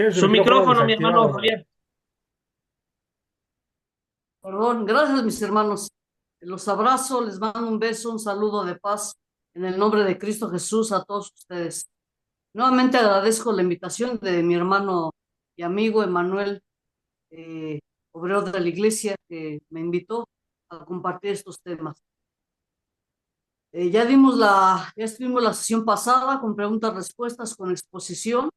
Tiene su Su micrófono micrófono, mi desactivado, hermano hermano. Javier. Perdón, gracias mis hermanos. Los abrazo, les mando un beso, un saludo de paz en el nombre de Cristo Jesús a todos ustedes. Nuevamente agradezco la invitación de mi hermano y amigo Emanuel, eh, obrero de la iglesia, que me invitó a compartir estos temas. Ya estuvimos la sesión pasada con preguntas-respuestas, con exposición.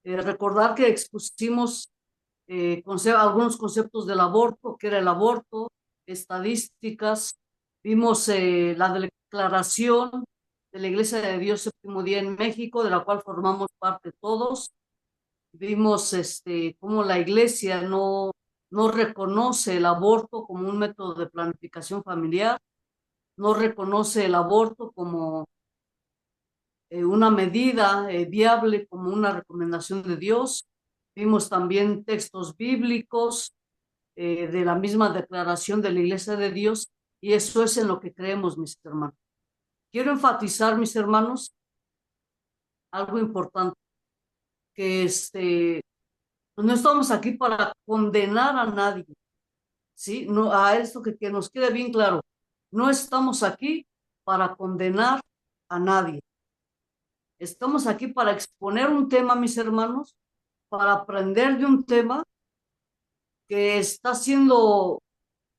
Recordar que expusimos algunos conceptos del aborto, qué era el aborto, estadísticas, vimos la declaración de la Iglesia de Dios Séptimo Día en México, de la cual formamos parte todos, vimos cómo la Iglesia no reconoce el aborto como un método de planificación familiar, no reconoce el aborto como una medida viable, como una recomendación de Dios. Vimos también textos bíblicos de la misma declaración de la Iglesia de Dios, y eso es en lo que creemos, mis hermanos. Quiero enfatizar, mis hermanos, algo importante, que pues no estamos aquí para condenar a nadie, ¿sí? No, a esto que nos quede bien claro, no estamos aquí para condenar a nadie. Estamos aquí para exponer un tema, mis hermanos, para aprender de un tema que está haciendo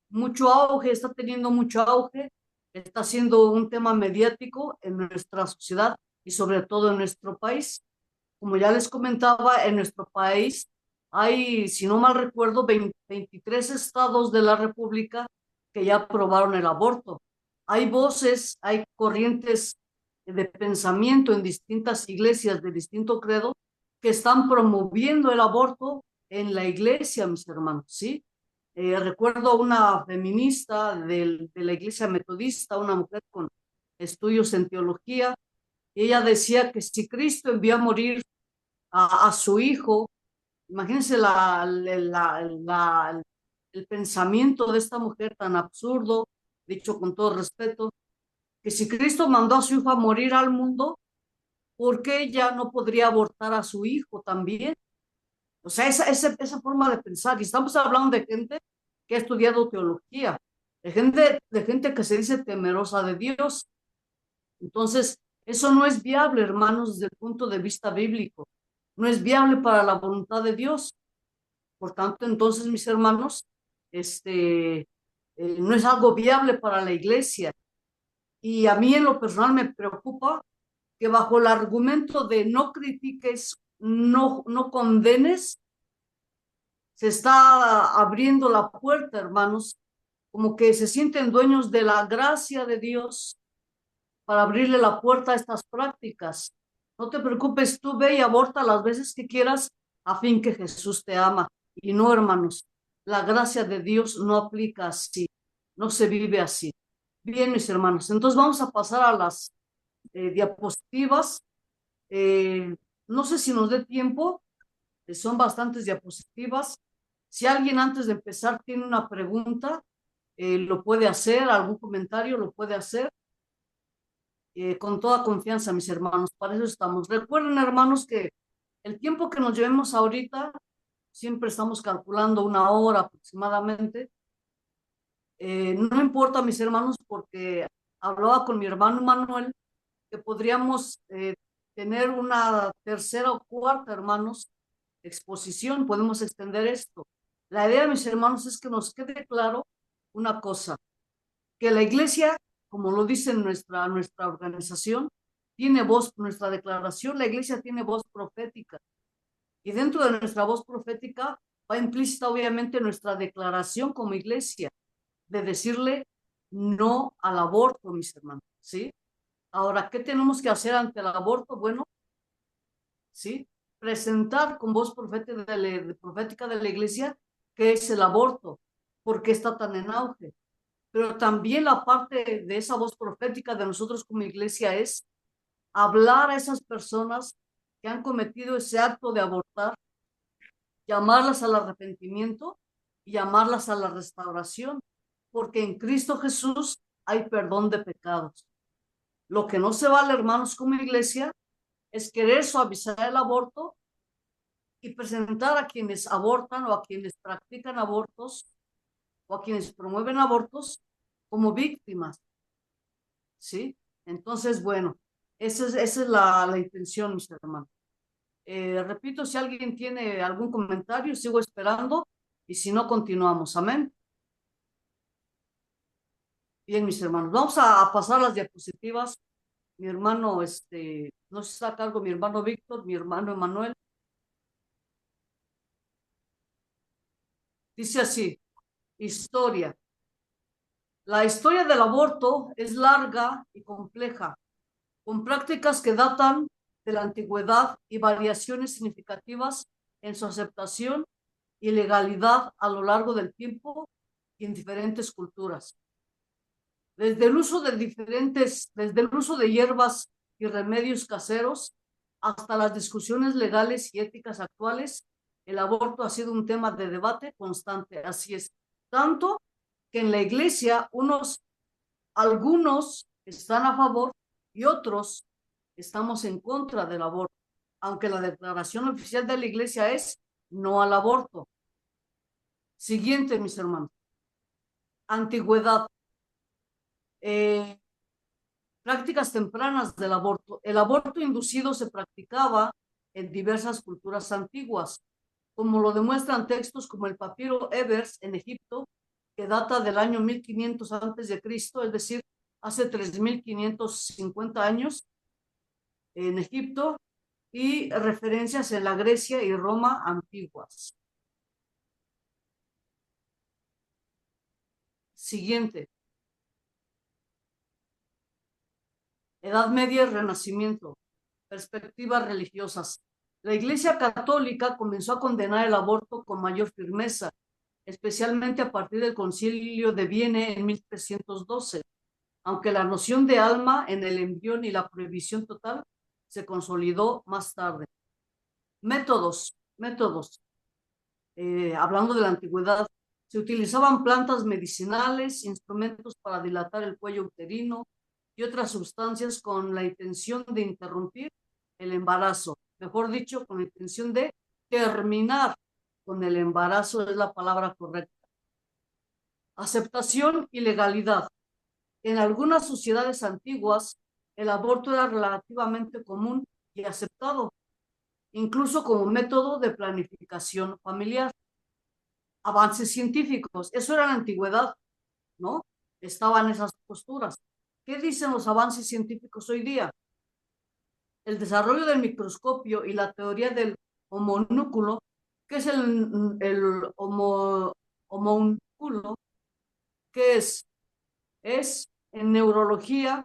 mucho auge, está teniendo mucho auge, está siendo un tema mediático en nuestra sociedad y sobre todo en nuestro país. Como ya les comentaba, en nuestro país hay, si no mal recuerdo, 23 estados de la República que ya aprobaron el aborto. Hay voces, hay corrientes de pensamiento en distintas iglesias de distinto credo que están promoviendo el aborto en la iglesia, mis hermanos, ¿sí? Recuerdo una feminista de la iglesia metodista, una mujer con estudios en teología, y ella decía que si Cristo envió a morir a su hijo, imagínense el pensamiento de esta mujer tan absurdo, dicho con todo respeto, que si Cristo mandó a su hijo a morir al mundo, ¿por qué ella no podría abortar a su hijo también? O sea, esa forma de pensar, y estamos hablando de gente que ha estudiado teología, de gente que se dice temerosa de Dios. Entonces, eso no es viable, hermanos, desde el punto de vista bíblico. No es viable para la voluntad de Dios. Por tanto, entonces, mis hermanos, no es algo viable para la iglesia. Y a mí en lo personal me preocupa que bajo el argumento de no critiques, no condenes, se está abriendo la puerta, hermanos, como que se sienten dueños de la gracia de Dios para abrirle la puerta a estas prácticas. No te preocupes, tú ve y aborta las veces que quieras a fin que Jesús te ama. Y no, hermanos, la gracia de Dios no aplica así, no se vive así. Bien, mis hermanos, entonces vamos a pasar a las diapositivas. Eh, no sé si nos dé tiempo, son bastantes diapositivas. Si alguien antes de empezar tiene una pregunta, lo puede hacer, algún comentario lo puede hacer con toda confianza, mis hermanos. Para eso estamos. Recuerden, hermanos, que el tiempo que nos llevemos ahorita, siempre estamos calculando una hora aproximadamente. No importa, mis hermanos, porque hablaba con mi hermano Manuel que podríamos tener una tercera o cuarta, hermanos, exposición. Podemos extender esto. La idea, mis hermanos, es que nos quede claro una cosa, que la iglesia, como lo dice nuestra organización, tiene voz, nuestra declaración, la iglesia tiene voz profética. Y dentro de nuestra voz profética va implícita, obviamente, nuestra declaración como iglesia de decirle no al aborto, mis hermanos, ¿sí? Ahora, ¿qué tenemos que hacer ante el aborto? Bueno, ¿sí? Presentar con voz profética de la iglesia qué es el aborto, por qué está tan en auge. Pero también la parte de esa voz profética de nosotros como iglesia es hablar a esas personas que han cometido ese acto de abortar, llamarlas al arrepentimiento y llamarlas a la restauración, porque en Cristo Jesús hay perdón de pecados. Lo que no se vale, hermanos, como iglesia, es querer suavizar el aborto y presentar a quienes abortan o a quienes practican abortos o a quienes promueven abortos como víctimas, ¿sí? Entonces, bueno, esa es la intención, mis hermanos. Repito, si alguien tiene algún comentario, sigo esperando y si no, continuamos. Amén. Bien, mis hermanos, vamos a pasar las diapositivas. Mi hermano, no sé si está a cargo mi hermano Víctor, mi hermano Emanuel. Dice así, historia. La historia del aborto es larga y compleja, con prácticas que datan de la antigüedad y variaciones significativas en su aceptación y legalidad a lo largo del tiempo y en diferentes culturas. Desde el uso de hierbas y remedios caseros hasta las discusiones legales y éticas actuales, el aborto ha sido un tema de debate constante. Así es, tanto que en la iglesia algunos están a favor y otros estamos en contra del aborto, aunque la declaración oficial de la iglesia es no al aborto. Siguiente, mis hermanos. Antigüedad. Eh, Prácticas tempranas del aborto. El aborto inducido se practicaba en diversas culturas antiguas, como lo demuestran textos como el papiro Ebers en Egipto, que data del año 1500 antes de Cristo, es decir, hace 3550 años en Egipto, y referencias en la Grecia y Roma antiguas. Siguiente. Edad Media y Renacimiento. Perspectivas religiosas. La Iglesia Católica comenzó a condenar el aborto con mayor firmeza, especialmente a partir del Concilio de Viena en 1312, aunque la noción de alma en el embrión y la prohibición total se consolidó más tarde. Métodos. Hablando de la antigüedad, se utilizaban plantas medicinales, instrumentos para dilatar el cuello uterino y otras sustancias con la intención de interrumpir el embarazo. Mejor dicho, con la intención de terminar con el embarazo es la palabra correcta. Aceptación y legalidad. En algunas sociedades antiguas, el aborto era relativamente común y aceptado, incluso como método de planificación familiar. Avances científicos, eso era la antigüedad, ¿no? Estaban esas posturas. ¿Qué dicen los avances científicos hoy día? El desarrollo del microscopio y la teoría del homonúculo, ¿qué es el homúnculo? ¿Qué es? Es en neurología,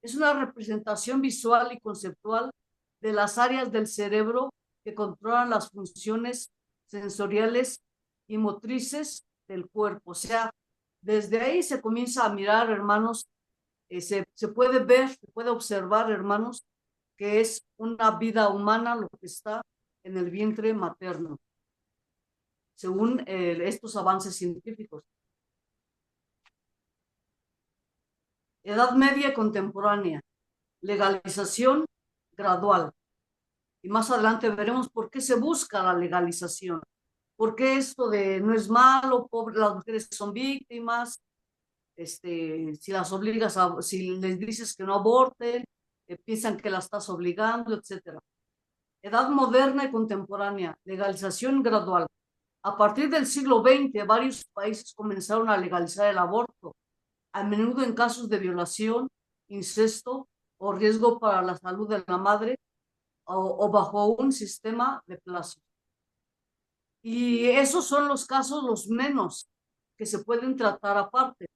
es una representación visual y conceptual de las áreas del cerebro que controlan las funciones sensoriales y motrices del cuerpo. O sea, desde ahí se comienza a mirar, hermanos, se puede ver, se puede observar, hermanos, que es una vida humana lo que está en el vientre materno, según estos avances científicos. Edad media contemporánea, legalización gradual. Y más adelante veremos por qué se busca la legalización. ¿Por qué esto de no es malo, pobre, las mujeres son víctimas? Si las obligas si les dices que no aborten, piensan que las estás obligando, etcétera. Edad moderna y contemporánea, legalización gradual. A partir del siglo XX, varios países comenzaron a legalizar el aborto, a menudo en casos de violación, incesto o riesgo para la salud de la madre o bajo un sistema de plazos. Y esos son los casos los menos que se pueden tratar aparte,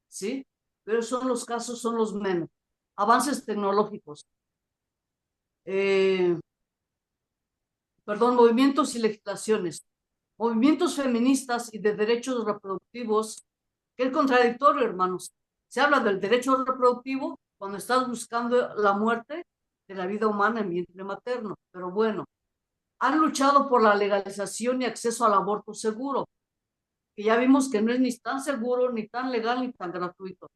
¿sí? Pero son los menos. Avances tecnológicos. Movimientos y legislaciones. Movimientos feministas y de derechos reproductivos, que es contradictorio, hermanos. Se habla del derecho reproductivo cuando estás buscando la muerte de la vida humana en vientre materno. Pero bueno, han luchado por la legalización y acceso al aborto seguro, que ya vimos que no es ni tan seguro, ni tan legal, ni tan gratuito.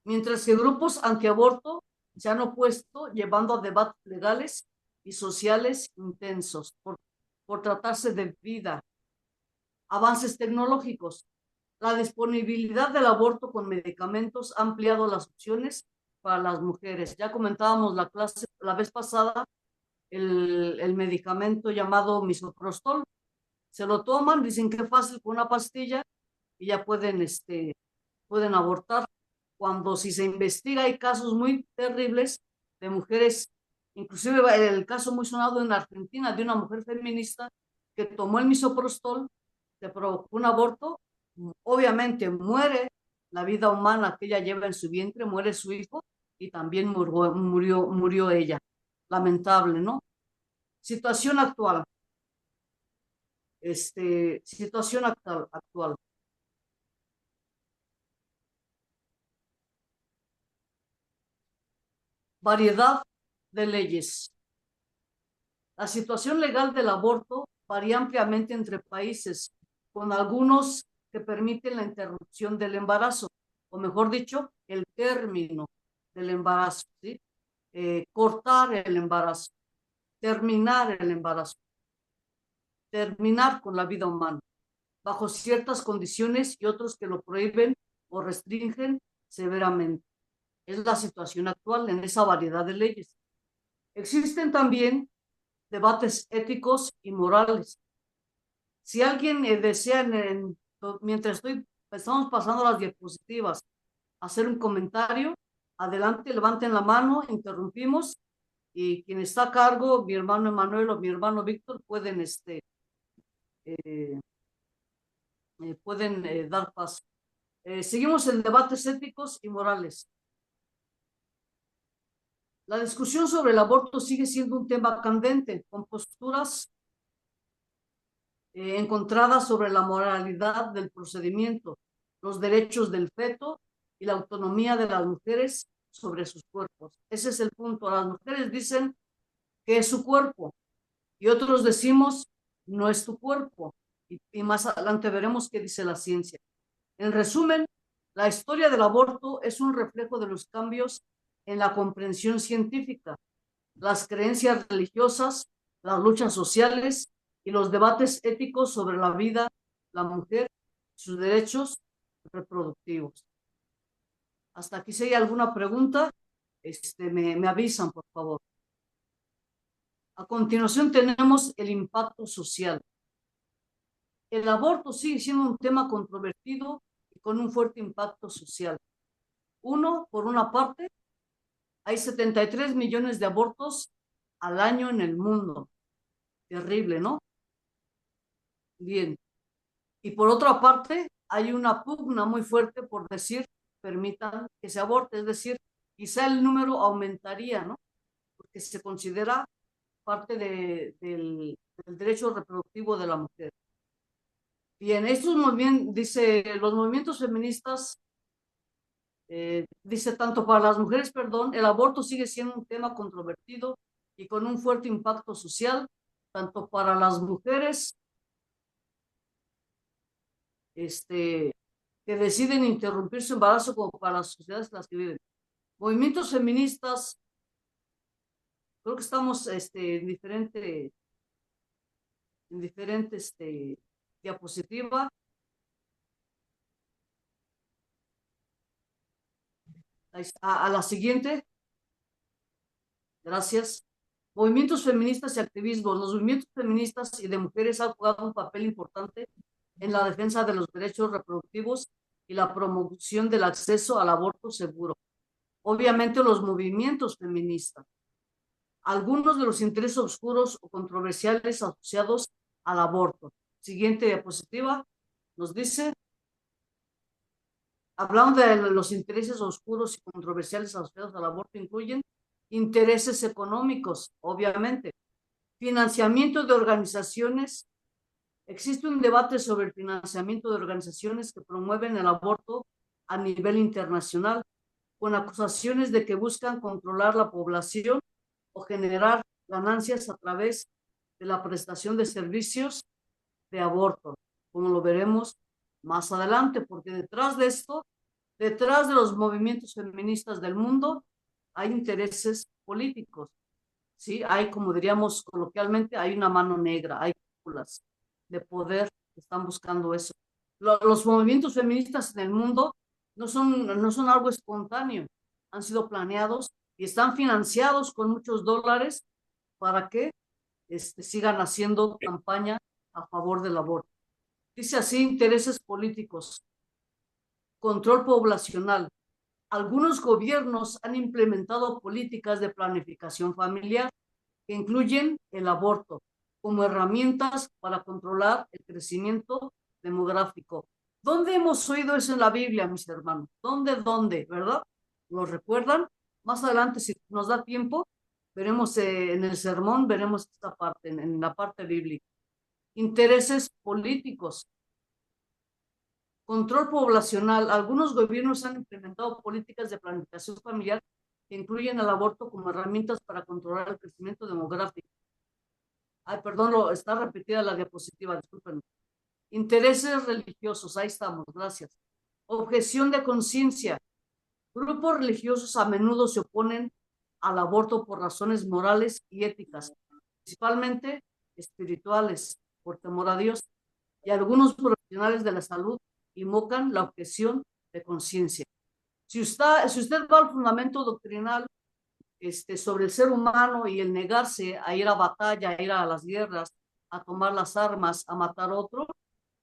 Mientras que grupos antiaborto se han opuesto, llevando a debates legales y sociales intensos. por tratarse de vida. Avances tecnológicos. La disponibilidad del aborto con medicamentos ha ampliado las opciones para las mujeres. Ya comentábamos la vez pasada el medicamento llamado misoprostol. Se lo toman, dicen que es fácil con una pastilla y ya pueden abortar. Cuando si se investiga hay casos muy terribles de mujeres, inclusive el caso muy sonado en Argentina de una mujer feminista que tomó el misoprostol, se provocó un aborto, obviamente muere la vida humana que ella lleva en su vientre, muere su hijo y también murió ella. Lamentable, ¿no? Situación actual. Situación actual. Variedad de leyes. La situación legal del aborto varía ampliamente entre países, con algunos que permiten la interrupción del embarazo, o mejor dicho, el término del embarazo, ¿sí? Cortar el embarazo, terminar el embarazo, terminar con la vida humana, bajo ciertas condiciones y otros que lo prohíben o restringen severamente. Es la situación actual en esa variedad de leyes. Existen también debates éticos y morales. Si alguien desea, mientras estamos pasando las diapositivas, hacer un comentario, adelante, levanten la mano, interrumpimos y quien está a cargo, mi hermano Emanuel o mi hermano Víctor, eh, pueden dar paso. Seguimos en debates éticos y morales. La discusión sobre el aborto sigue siendo un tema candente, con posturas encontradas sobre la moralidad del procedimiento, los derechos del feto y la autonomía de las mujeres sobre sus cuerpos. Ese es el punto. Las mujeres dicen que es su cuerpo y otros decimos no es tu cuerpo. Y más adelante veremos qué dice la ciencia. En resumen, la historia del aborto es un reflejo de los cambios en la comprensión científica, las creencias religiosas, las luchas sociales y los debates éticos sobre la vida, la mujer, sus derechos reproductivos. Hasta aquí, si hay alguna pregunta, me avisan, por favor. A continuación tenemos el impacto social. El aborto sigue siendo un tema controvertido y con un fuerte impacto social. Por una parte, hay 73 millones de abortos al año en el mundo. Terrible, ¿no? Bien. Y por otra parte, hay una pugna muy fuerte por decir, permitan que se aborte, es decir, quizá el número aumentaría, ¿no? Porque se considera parte del derecho reproductivo de la mujer. Bien, los movimientos feministas, dice tanto para las mujeres, perdón, el aborto sigue siendo un tema controvertido y con un fuerte impacto social, tanto para las mujeres, que deciden interrumpir su embarazo como para las sociedades en las que viven. Movimientos feministas, creo que estamos en diferente diapositiva. A la siguiente, gracias. Movimientos feministas y activismo. Los movimientos feministas y de mujeres han jugado un papel importante en la defensa de los derechos reproductivos y la promoción del acceso al aborto seguro. Obviamente los movimientos feministas. Algunos de los intereses oscuros o controversiales asociados al aborto. Siguiente diapositiva nos dice, hablando de los intereses oscuros y controversiales asociados al aborto, incluyen intereses económicos, obviamente, financiamiento de organizaciones. Existe un debate sobre el financiamiento de organizaciones que promueven el aborto a nivel internacional, con acusaciones de que buscan controlar la población o generar ganancias a través de la prestación de servicios de aborto, como lo veremos más adelante, porque detrás de esto, detrás de los movimientos feministas del mundo, hay intereses políticos, ¿sí? Hay, como diríamos coloquialmente, hay una mano negra, hay cúpulas de poder que están buscando eso. Los movimientos feministas en el mundo no son algo espontáneo, han sido planeados y están financiados con muchos dólares para que sigan haciendo campaña a favor del aborto. Dice así: intereses políticos, control poblacional. Algunos gobiernos han implementado políticas de planificación familiar que incluyen el aborto como herramientas para controlar el crecimiento demográfico. ¿Dónde hemos oído eso en la Biblia, mis hermanos? ¿Dónde? ¿Verdad? ¿Lo recuerdan? Más adelante, si nos da tiempo, veremos en el sermón, veremos esta parte, en la parte bíblica. Intereses políticos, control poblacional. Algunos gobiernos han implementado políticas de planificación familiar que incluyen el aborto como herramientas para controlar el crecimiento demográfico. Ay, perdón, está repetida la diapositiva, disculpen. Intereses religiosos, ahí estamos, gracias. Objeción de conciencia. Grupos religiosos a menudo se oponen al aborto por razones morales y éticas, principalmente espirituales, por temor a Dios, y algunos profesionales de la salud invocan la objeción de conciencia. Si usted va al fundamento doctrinal sobre el ser humano y el negarse a ir a batalla, a ir a las guerras, a tomar las armas, a matar a otro,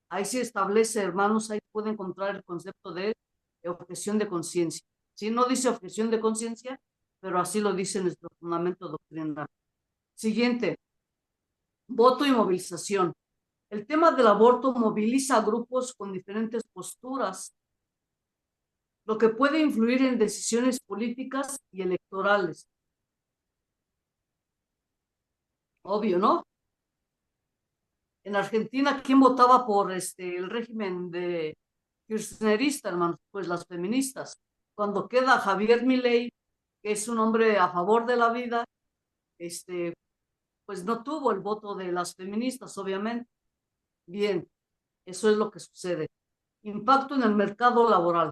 ahí se establece, hermanos, ahí puede encontrar el concepto de objeción de conciencia. ¿Sí? No dice objeción de conciencia, pero así lo dice nuestro fundamento doctrinal. Siguiente, voto y movilización. El tema del aborto moviliza a grupos con diferentes posturas, lo que puede influir en decisiones políticas y electorales. Obvio, ¿no? En Argentina, ¿quién votaba por el régimen de kirchnerista, hermanos? Pues las feministas. Cuando queda Javier Milei, que es un hombre a favor de la vida, pues no tuvo el voto de las feministas, obviamente. Bien, eso es lo que sucede. Impacto en el mercado laboral.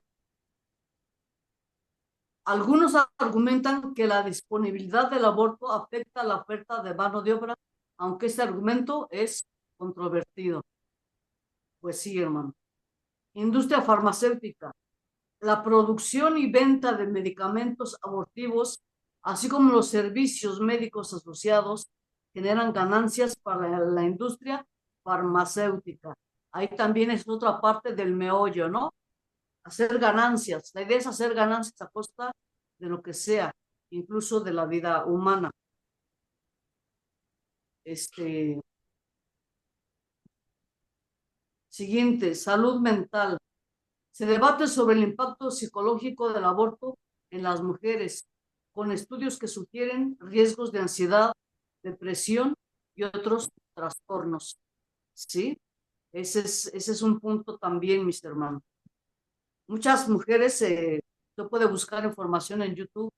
Algunos argumentan que la disponibilidad del aborto afecta la oferta de mano de obra, aunque este argumento es controvertido. Pues sí, hermano. Industria farmacéutica. La producción y venta de medicamentos abortivos, así como los servicios médicos asociados, generan ganancias para la industria farmacéutica. Ahí también es otra parte del meollo, ¿no? Hacer ganancias. La idea es hacer ganancias a costa de lo que sea, incluso de la vida humana. Siguiente, salud mental. Se debate sobre el impacto psicológico del aborto en las mujeres, con estudios que sugieren riesgos de ansiedad, depresión y otros trastornos. ¿Sí? Ese es un punto también, mis hermanos. Muchas mujeres, usted puede buscar información en YouTube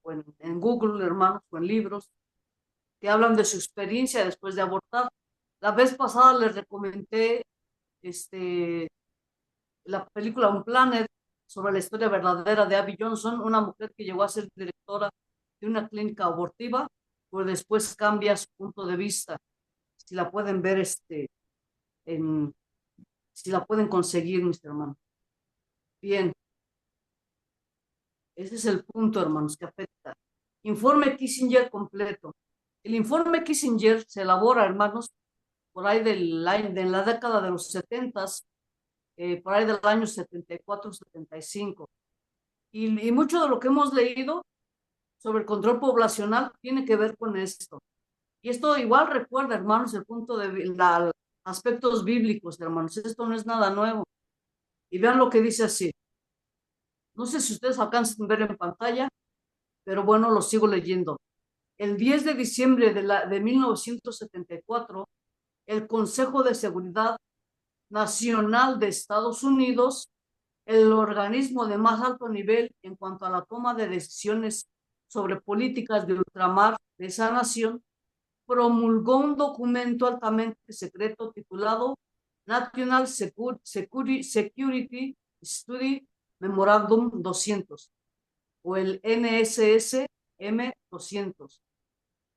o en Google, hermanos, o en libros, que hablan de su experiencia después de abortar. La vez pasada les recomendé la película Un Planet, sobre la historia verdadera de Abby Johnson, una mujer que llegó a ser directora de una clínica abortiva, pues después cambia su punto de vista. Si la pueden ver, si la pueden conseguir, mis hermanos. Bien, ese es el punto, hermanos, que afecta. Informe Kissinger completo. El informe Kissinger se elabora, hermanos, por ahí de la década de los 70, por ahí del año 74, 75. Y mucho de lo que hemos leído sobre el control poblacional tiene que ver con esto. Y esto igual recuerda, hermanos, el punto de aspectos bíblicos, hermanos. Esto no es nada nuevo. Y vean lo que dice así. No sé si ustedes alcanzan a ver en pantalla, pero bueno, lo sigo leyendo. El 10 de diciembre de 1974, el Consejo de Seguridad Nacional de Estados Unidos, el organismo de más alto nivel en cuanto a la toma de decisiones sobre políticas de ultramar de esa nación, promulgó un documento altamente secreto titulado National Security Study Memorandum 200 o el NSS-M 200,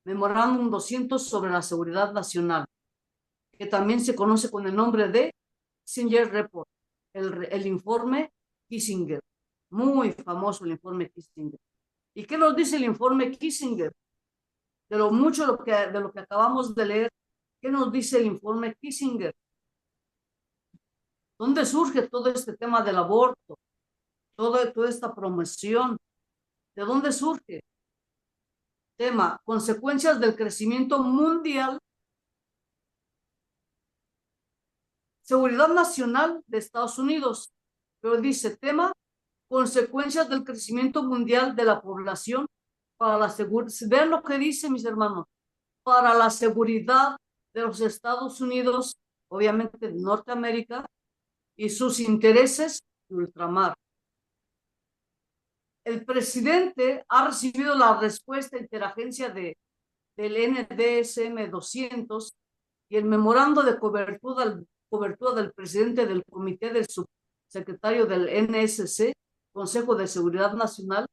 Memorándum 200 sobre la seguridad nacional. que también se conoce con el nombre de Kissinger Report, el informe Kissinger. Muy famoso el informe Kissinger. ¿Y qué nos dice el informe Kissinger? De lo mucho de lo que acabamos de leer, ¿qué nos dice el informe Kissinger? ¿Dónde surge todo este tema del aborto? Toda esta promoción. ¿De dónde surge? Tema, consecuencias del crecimiento mundial, seguridad nacional de Estados Unidos. Pero dice, tema, consecuencias del crecimiento mundial de la población para la seguridad. Vean lo que dice, mis hermanos, para la seguridad de los Estados Unidos, obviamente de Norteamérica, y sus intereses de ultramar. El presidente ha recibido la respuesta interagencia del NDSM 200 y el memorando de cobertura del presidente del comité del subsecretario del NSC, Consejo de Seguridad Nacional.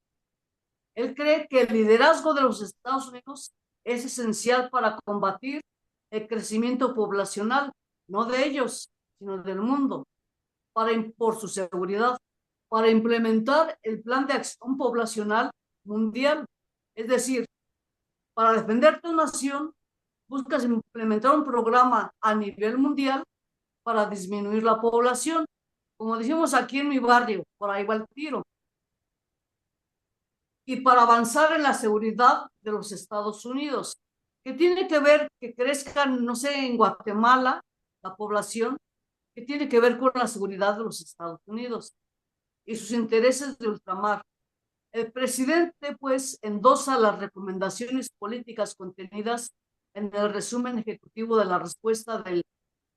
Él cree que el liderazgo de los Estados Unidos es esencial para combatir el crecimiento poblacional, no de ellos, sino del mundo, por su seguridad, para implementar el plan de acción poblacional mundial. Es decir, para defender tu nación, buscas implementar un programa a nivel mundial para disminuir la población. Como decimos aquí en mi barrio, por ahí va el tiro. Y para avanzar en la seguridad de los Estados Unidos, que tiene que ver que crezcan, no sé, en Guatemala, la población, que tiene que ver con la seguridad de los Estados Unidos y sus intereses de ultramar. El presidente, pues, endosa las recomendaciones políticas contenidas en el resumen ejecutivo de la respuesta del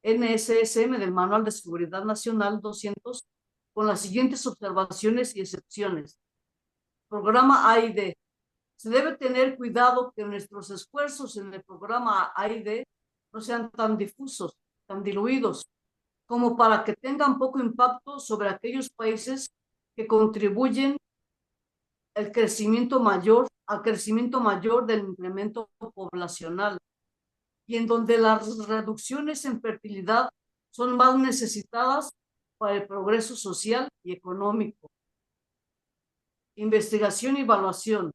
NSSM, del Manual de Seguridad Nacional 200, con las siguientes observaciones y excepciones. Programa AID. Se debe tener cuidado que nuestros esfuerzos en el programa AID no sean tan difusos, tan diluidos, como para que tengan poco impacto sobre aquellos países que contribuyen al crecimiento mayor del incremento poblacional y en donde las reducciones en fertilidad son más necesitadas para el progreso social y económico. Investigación y evaluación.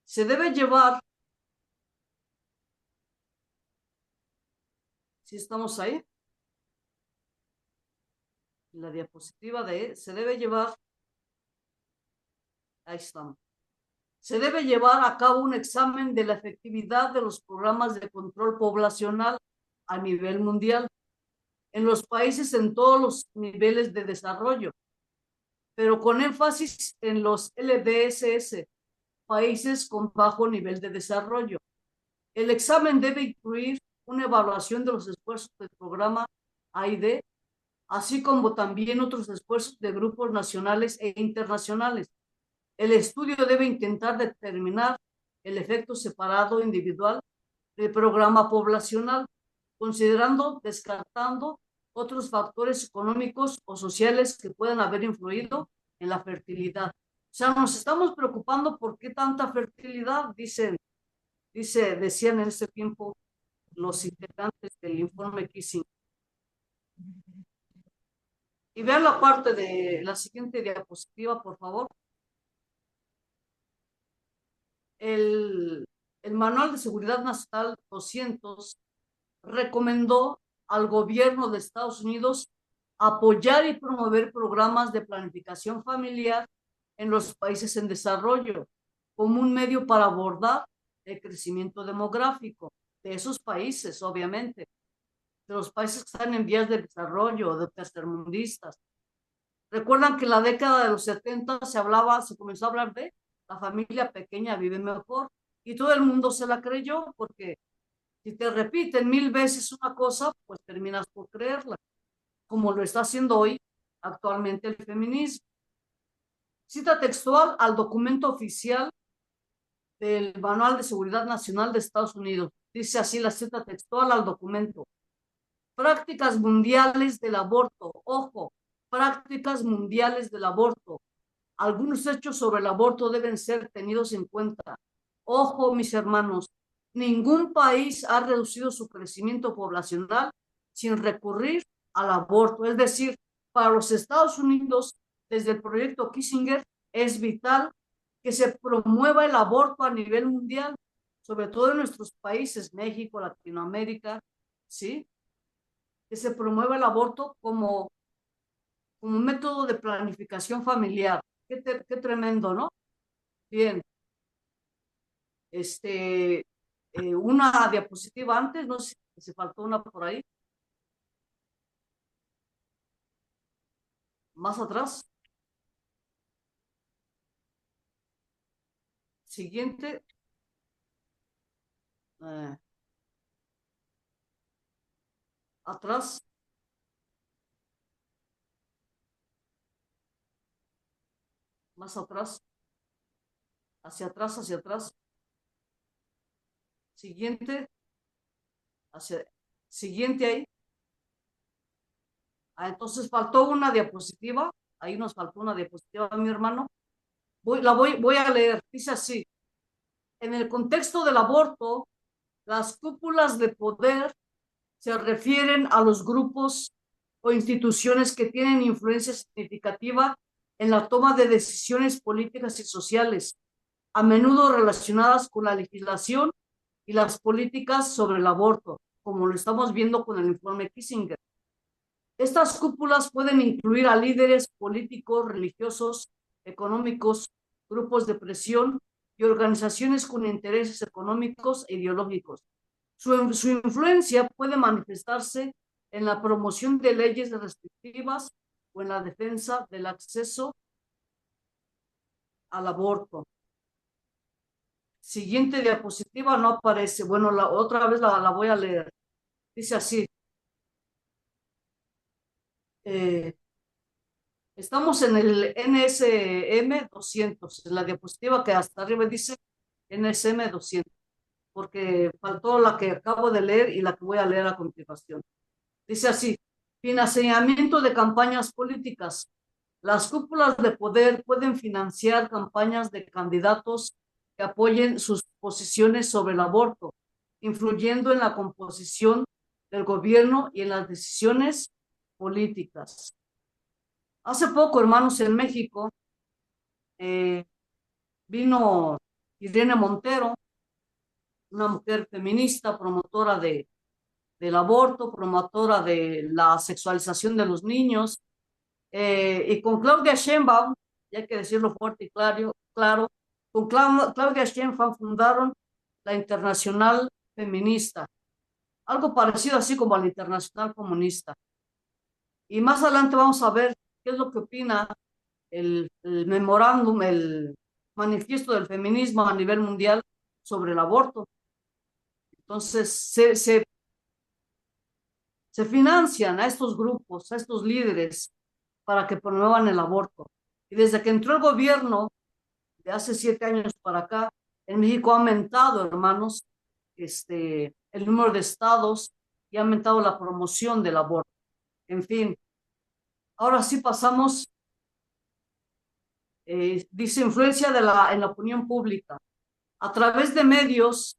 Se debe llevar, si estamos ahí, la diapositiva se debe llevar, ahí estamos. Se debe llevar a cabo un examen de la efectividad de los programas de control poblacional a nivel mundial, en los países en todos los niveles de desarrollo, pero con énfasis en los LDSS, países con bajo nivel de desarrollo. El examen debe incluir una evaluación de los esfuerzos del programa AID, así como también otros esfuerzos de grupos nacionales e internacionales. El estudio debe intentar determinar el efecto separado individual del programa poblacional, descartando otros factores económicos o sociales que puedan haber influido en la fertilidad. O sea, nos estamos preocupando por qué tanta fertilidad, decían en ese tiempo los integrantes del informe Kissinger. Y vean la parte de la siguiente diapositiva, por favor. El Manual de Seguridad Nacional 200 recomendó al gobierno de Estados Unidos apoyar y promover programas de planificación familiar en los países en desarrollo como un medio para abordar el crecimiento demográfico de esos países, obviamente, de los países que están en vías de desarrollo, de tercermundistas. Recuerdan que en la década de los 70 se comenzó a hablar de la familia pequeña vive mejor y todo el mundo se la creyó porque si te repiten 1000 veces una cosa, pues terminas por creerla, como lo está haciendo hoy actualmente el feminismo. Cita textual al documento oficial del Manual de Seguridad Nacional de Estados Unidos. Dice así la cita textual al documento. Prácticas mundiales del aborto. Ojo, prácticas mundiales del aborto. Algunos hechos sobre el aborto deben ser tenidos en cuenta. Ojo, mis hermanos, ningún país ha reducido su crecimiento poblacional sin recurrir al aborto. Es decir, para los Estados Unidos, desde el proyecto Kissinger, es vital que se promueva el aborto a nivel mundial, sobre todo en nuestros países, México, Latinoamérica, ¿sí? Que se promueva el aborto como método de planificación familiar. Qué tremendo, ¿no? Bien, una diapositiva antes, no sé si se faltó una por ahí, más atrás. Siguiente. eh, Atrás, más atrás, hacia atrás, hacia atrás. Siguiente, hacia, siguiente ahí. Entonces faltó una diapositiva. Ahí nos faltó una diapositiva, mi hermano. Voy a leer. Dice así. En el contexto del aborto, las cúpulas de poder se refieren a los grupos o instituciones que tienen influencia significativa en la toma de decisiones políticas y sociales, a menudo relacionadas con la legislación y las políticas sobre el aborto, como lo estamos viendo con el informe Kissinger. Estas cúpulas pueden incluir a líderes políticos, religiosos, económicos, grupos de presión y organizaciones con intereses económicos e ideológicos. Su influencia puede manifestarse en la promoción de leyes restrictivas o en la defensa del acceso al aborto. Siguiente diapositiva no aparece. Bueno, otra vez la voy a leer. Dice así. Eh, Estamos en el NSM 200, en la diapositiva que hasta arriba dice NSM 200, porque faltó la que acabo de leer y la que voy a leer a continuación. Dice así, financiamiento de campañas políticas. Las cúpulas de poder pueden financiar campañas de candidatos que apoyen sus posiciones sobre el aborto, influyendo en la composición del gobierno y en las decisiones políticas. Hace poco, hermanos, en México, eh, vino Irene Montero, una mujer feminista, promotora del aborto, promotora de la sexualización de los niños, y con Claudia Sheinbaum, y hay que decirlo fuerte y claro, con Claudia Sheinbaum fundaron la Internacional Feminista, algo parecido así como a la Internacional Comunista. Y más adelante vamos a ver qué es lo que opina el memorándum, el manifiesto del feminismo a nivel mundial sobre el aborto. Entonces, se financian a estos grupos, a estos líderes, para que promuevan el aborto. Y desde que entró el gobierno de hace 7 años para acá, en México ha aumentado, hermanos, el número de estados y ha aumentado la promoción del aborto. En fin, ahora sí pasamos, dice influencia en la opinión pública. A través de medios,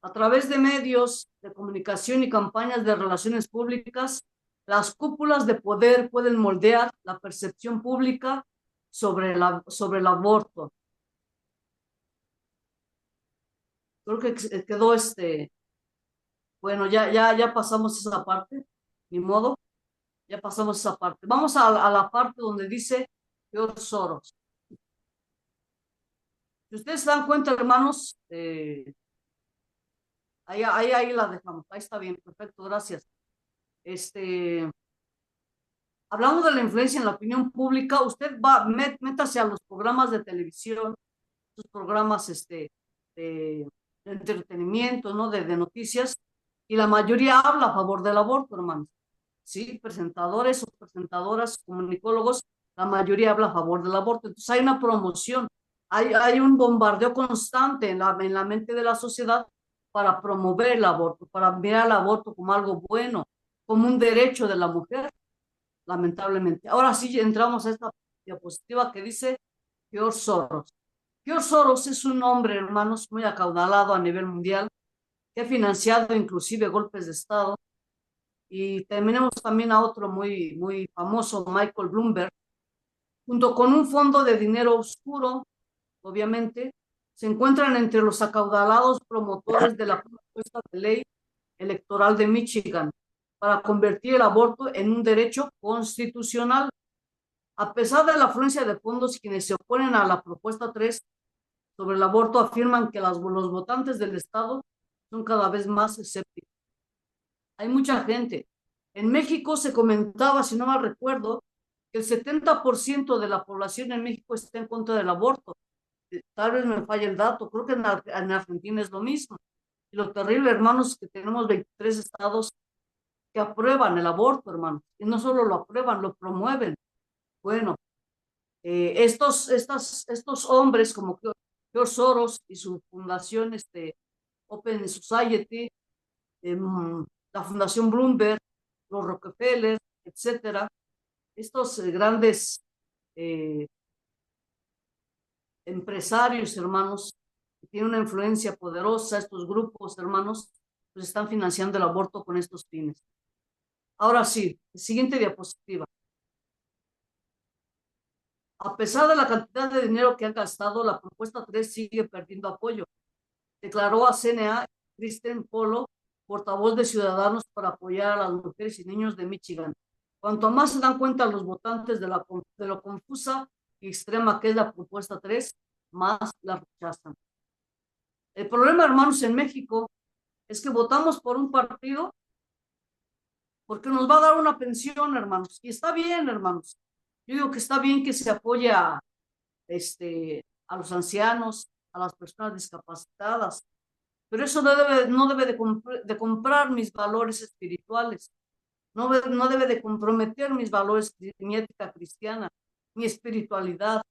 a través de medios de comunicación y campañas de relaciones públicas, las cúpulas de poder pueden moldear la percepción pública sobre el aborto. Creo que quedó bueno, ya pasamos esa parte, ni modo, ya pasamos esa parte. Vamos a la parte donde dice George Soros. Si ustedes se dan cuenta, hermanos, ahí la dejamos. Ahí está bien, perfecto, gracias. Hablando de la influencia en la opinión pública, usted métase a los programas de televisión, sus programas de entretenimiento, ¿no? De noticias, y la mayoría habla a favor del aborto, hermanos. Sí, presentadores o presentadoras, comunicólogos, la mayoría habla a favor del aborto. Entonces hay una promoción, hay un bombardeo constante en la mente de la sociedad para promover el aborto, para mirar el aborto como algo bueno, como un derecho de la mujer, lamentablemente. Ahora sí entramos a esta diapositiva que dice George Soros. George Soros es un hombre, hermanos, muy acaudalado a nivel mundial, que ha financiado inclusive golpes de Estado. Y tenemos también a otro muy famoso, Michael Bloomberg, junto con un fondo de dinero oscuro, obviamente, se encuentran entre los acaudalados promotores de la propuesta de ley electoral de Michigan para convertir el aborto en un derecho constitucional. A pesar de la afluencia de fondos, quienes se oponen a la propuesta 3 sobre el aborto afirman que los votantes del Estado son cada vez más escépticos. Hay mucha gente. En México se comentaba, si no mal recuerdo, que el 70% de la población en México está en contra del aborto. Tal vez me falle el dato, creo que en Argentina es lo mismo. Y lo terrible, hermanos, es que tenemos 23 estados que aprueban el aborto, hermanos. Y no solo lo aprueban, lo promueven. Bueno, estos hombres como George Soros y su fundación Open Society, la Fundación Bloomberg, los Rockefeller, etcétera, estos grandes eh, empresarios, hermanos, que tienen una influencia poderosa, estos grupos, hermanos, pues están financiando el aborto con estos fines. Ahora sí, siguiente diapositiva. A pesar de la cantidad de dinero que han gastado, la propuesta 3 sigue perdiendo apoyo, declaró a CNA Kristen Polo, portavoz de Ciudadanos para apoyar a las mujeres y niños de Michigan. Cuanto más se dan cuenta los votantes de lo confusa y extrema que es la propuesta 3, más la rechazan. El problema, hermanos, en México es que votamos por un partido porque nos va a dar una pensión, hermanos. Y está bien, hermanos. Yo digo que está bien que se apoye a los ancianos, a las personas discapacitadas, pero eso no debe de comprar mis valores espirituales, no debe de comprometer mis valores, mi ética cristiana, mi espiritualidad,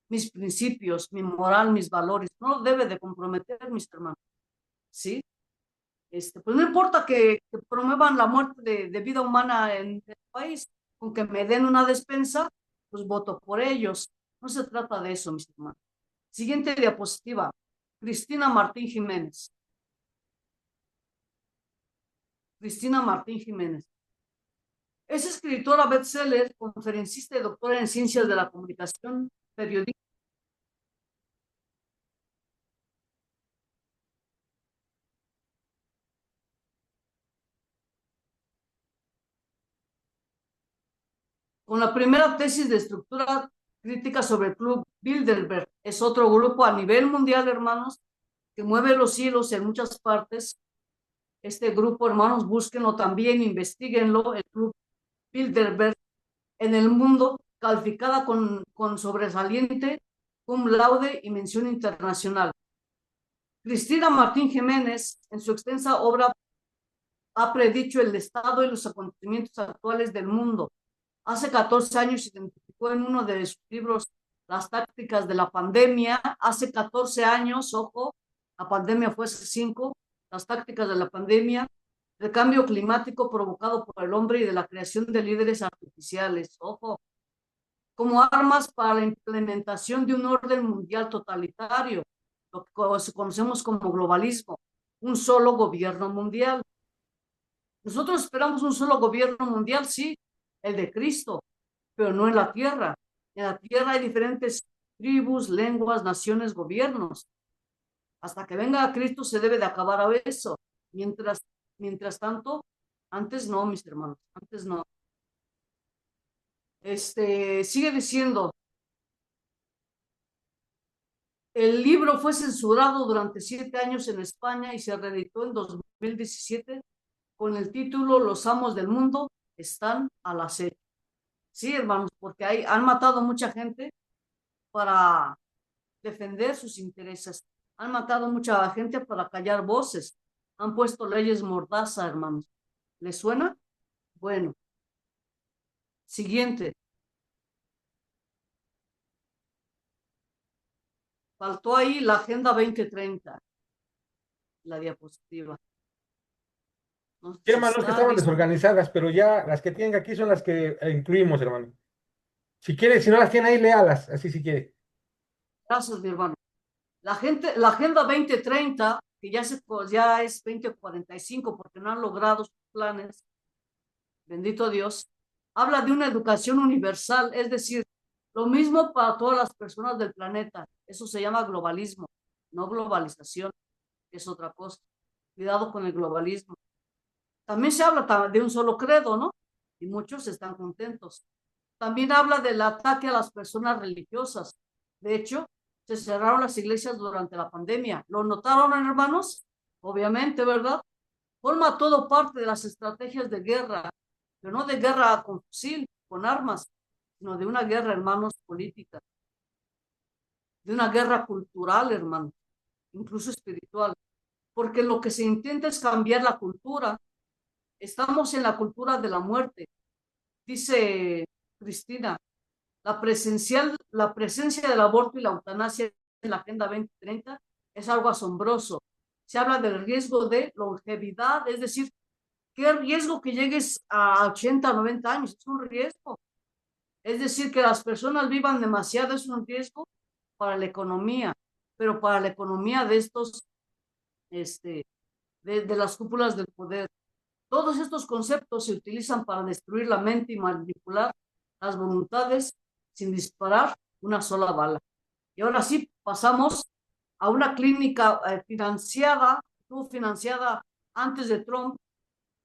mis principios, mi moral, mis valores, no debe de comprometer, mis hermanos, ¿sí? Pues no importa que promuevan la muerte de vida humana en el país, con que me den una despensa, pues voto por ellos. No se trata de eso, mis hermanos. Siguiente diapositiva. Cristina Martín Jiménez. Cristina Martín Jiménez. Es escritora bestseller, conferencista y doctora en ciencias de la comunicación, periodista. Con la primera tesis de estructura crítica sobre el Club Bilderberg. Es otro grupo a nivel mundial, hermanos, que mueve los hilos en muchas partes. Este grupo, hermanos, búsquenlo también, investiguenlo, el Club Bilderberg en el mundo, calificada con sobresaliente, cum laude y mención internacional. Cristina Martín Jiménez, en su extensa obra, ha predicho el estado y los acontecimientos actuales del mundo. Hace 14 años identificó en uno de sus libros las tácticas de la pandemia. Hace 14 años, ojo, la pandemia fue hace 5, las tácticas de la pandemia, del cambio climático provocado por el hombre y de la creación de líderes artificiales, ojo, como armas para la implementación de un orden mundial totalitario, lo que conocemos como globalismo, un solo gobierno mundial. Nosotros esperamos un solo gobierno mundial, sí, el de Cristo, pero no en la tierra. En la tierra hay diferentes tribus, lenguas, naciones, gobiernos. Hasta que venga Cristo se debe de acabar a eso. Mientras tanto, antes no, mis hermanos, antes no. Sigue diciendo, el libro fue censurado durante 7 años en España y se reeditó en 2017 con el título Los amos del mundo están al acecho. Sí, hermanos, porque han matado mucha gente para defender sus intereses. Han matado mucha gente para callar voces. Han puesto leyes mordaza, hermanos. ¿Les suena? Bueno, siguiente. Faltó ahí la Agenda 2030, la diapositiva. No sé Sí, si hermano, es que está estaban lista. desorganizadas, pero ya las que tienen aquí son las que incluimos, hermano. Si quiere, si no las tiene ahí, léalas, así si quiere. Gracias, mi hermano. La Agenda 2030, que ya es 2045 porque no han logrado sus planes, bendito Dios, habla de una educación universal, es decir, lo mismo para todas las personas del planeta. Eso se llama globalismo, no globalización, que es otra cosa. Cuidado con el globalismo. También se habla de un solo credo, ¿no? Y muchos están contentos. También habla del ataque a las personas religiosas. De hecho, se cerraron las iglesias durante la pandemia. ¿Lo notaron, hermanos? Obviamente, ¿verdad? Forma todo parte de las estrategias de guerra, pero no de guerra con fusil, con armas, sino de una guerra, hermanos, política, de una guerra cultural, hermanos, incluso espiritual, porque lo que se intenta es cambiar la cultura. Estamos en la cultura de la muerte, dice Cristina. La presencia del aborto y la eutanasia en la Agenda 2030 es algo asombroso. Se habla del riesgo de longevidad, es decir, ¿qué riesgo que llegues a 80 o 90 años? Es un riesgo. Es decir, que las personas vivan demasiado es un riesgo para la economía, pero para la economía de estos, de las cúpulas del poder. Todos estos conceptos se utilizan para destruir la mente y manipular las voluntades sin disparar una sola bala. Y ahora sí, pasamos a una clínica financiada, estuvo financiada antes de Trump,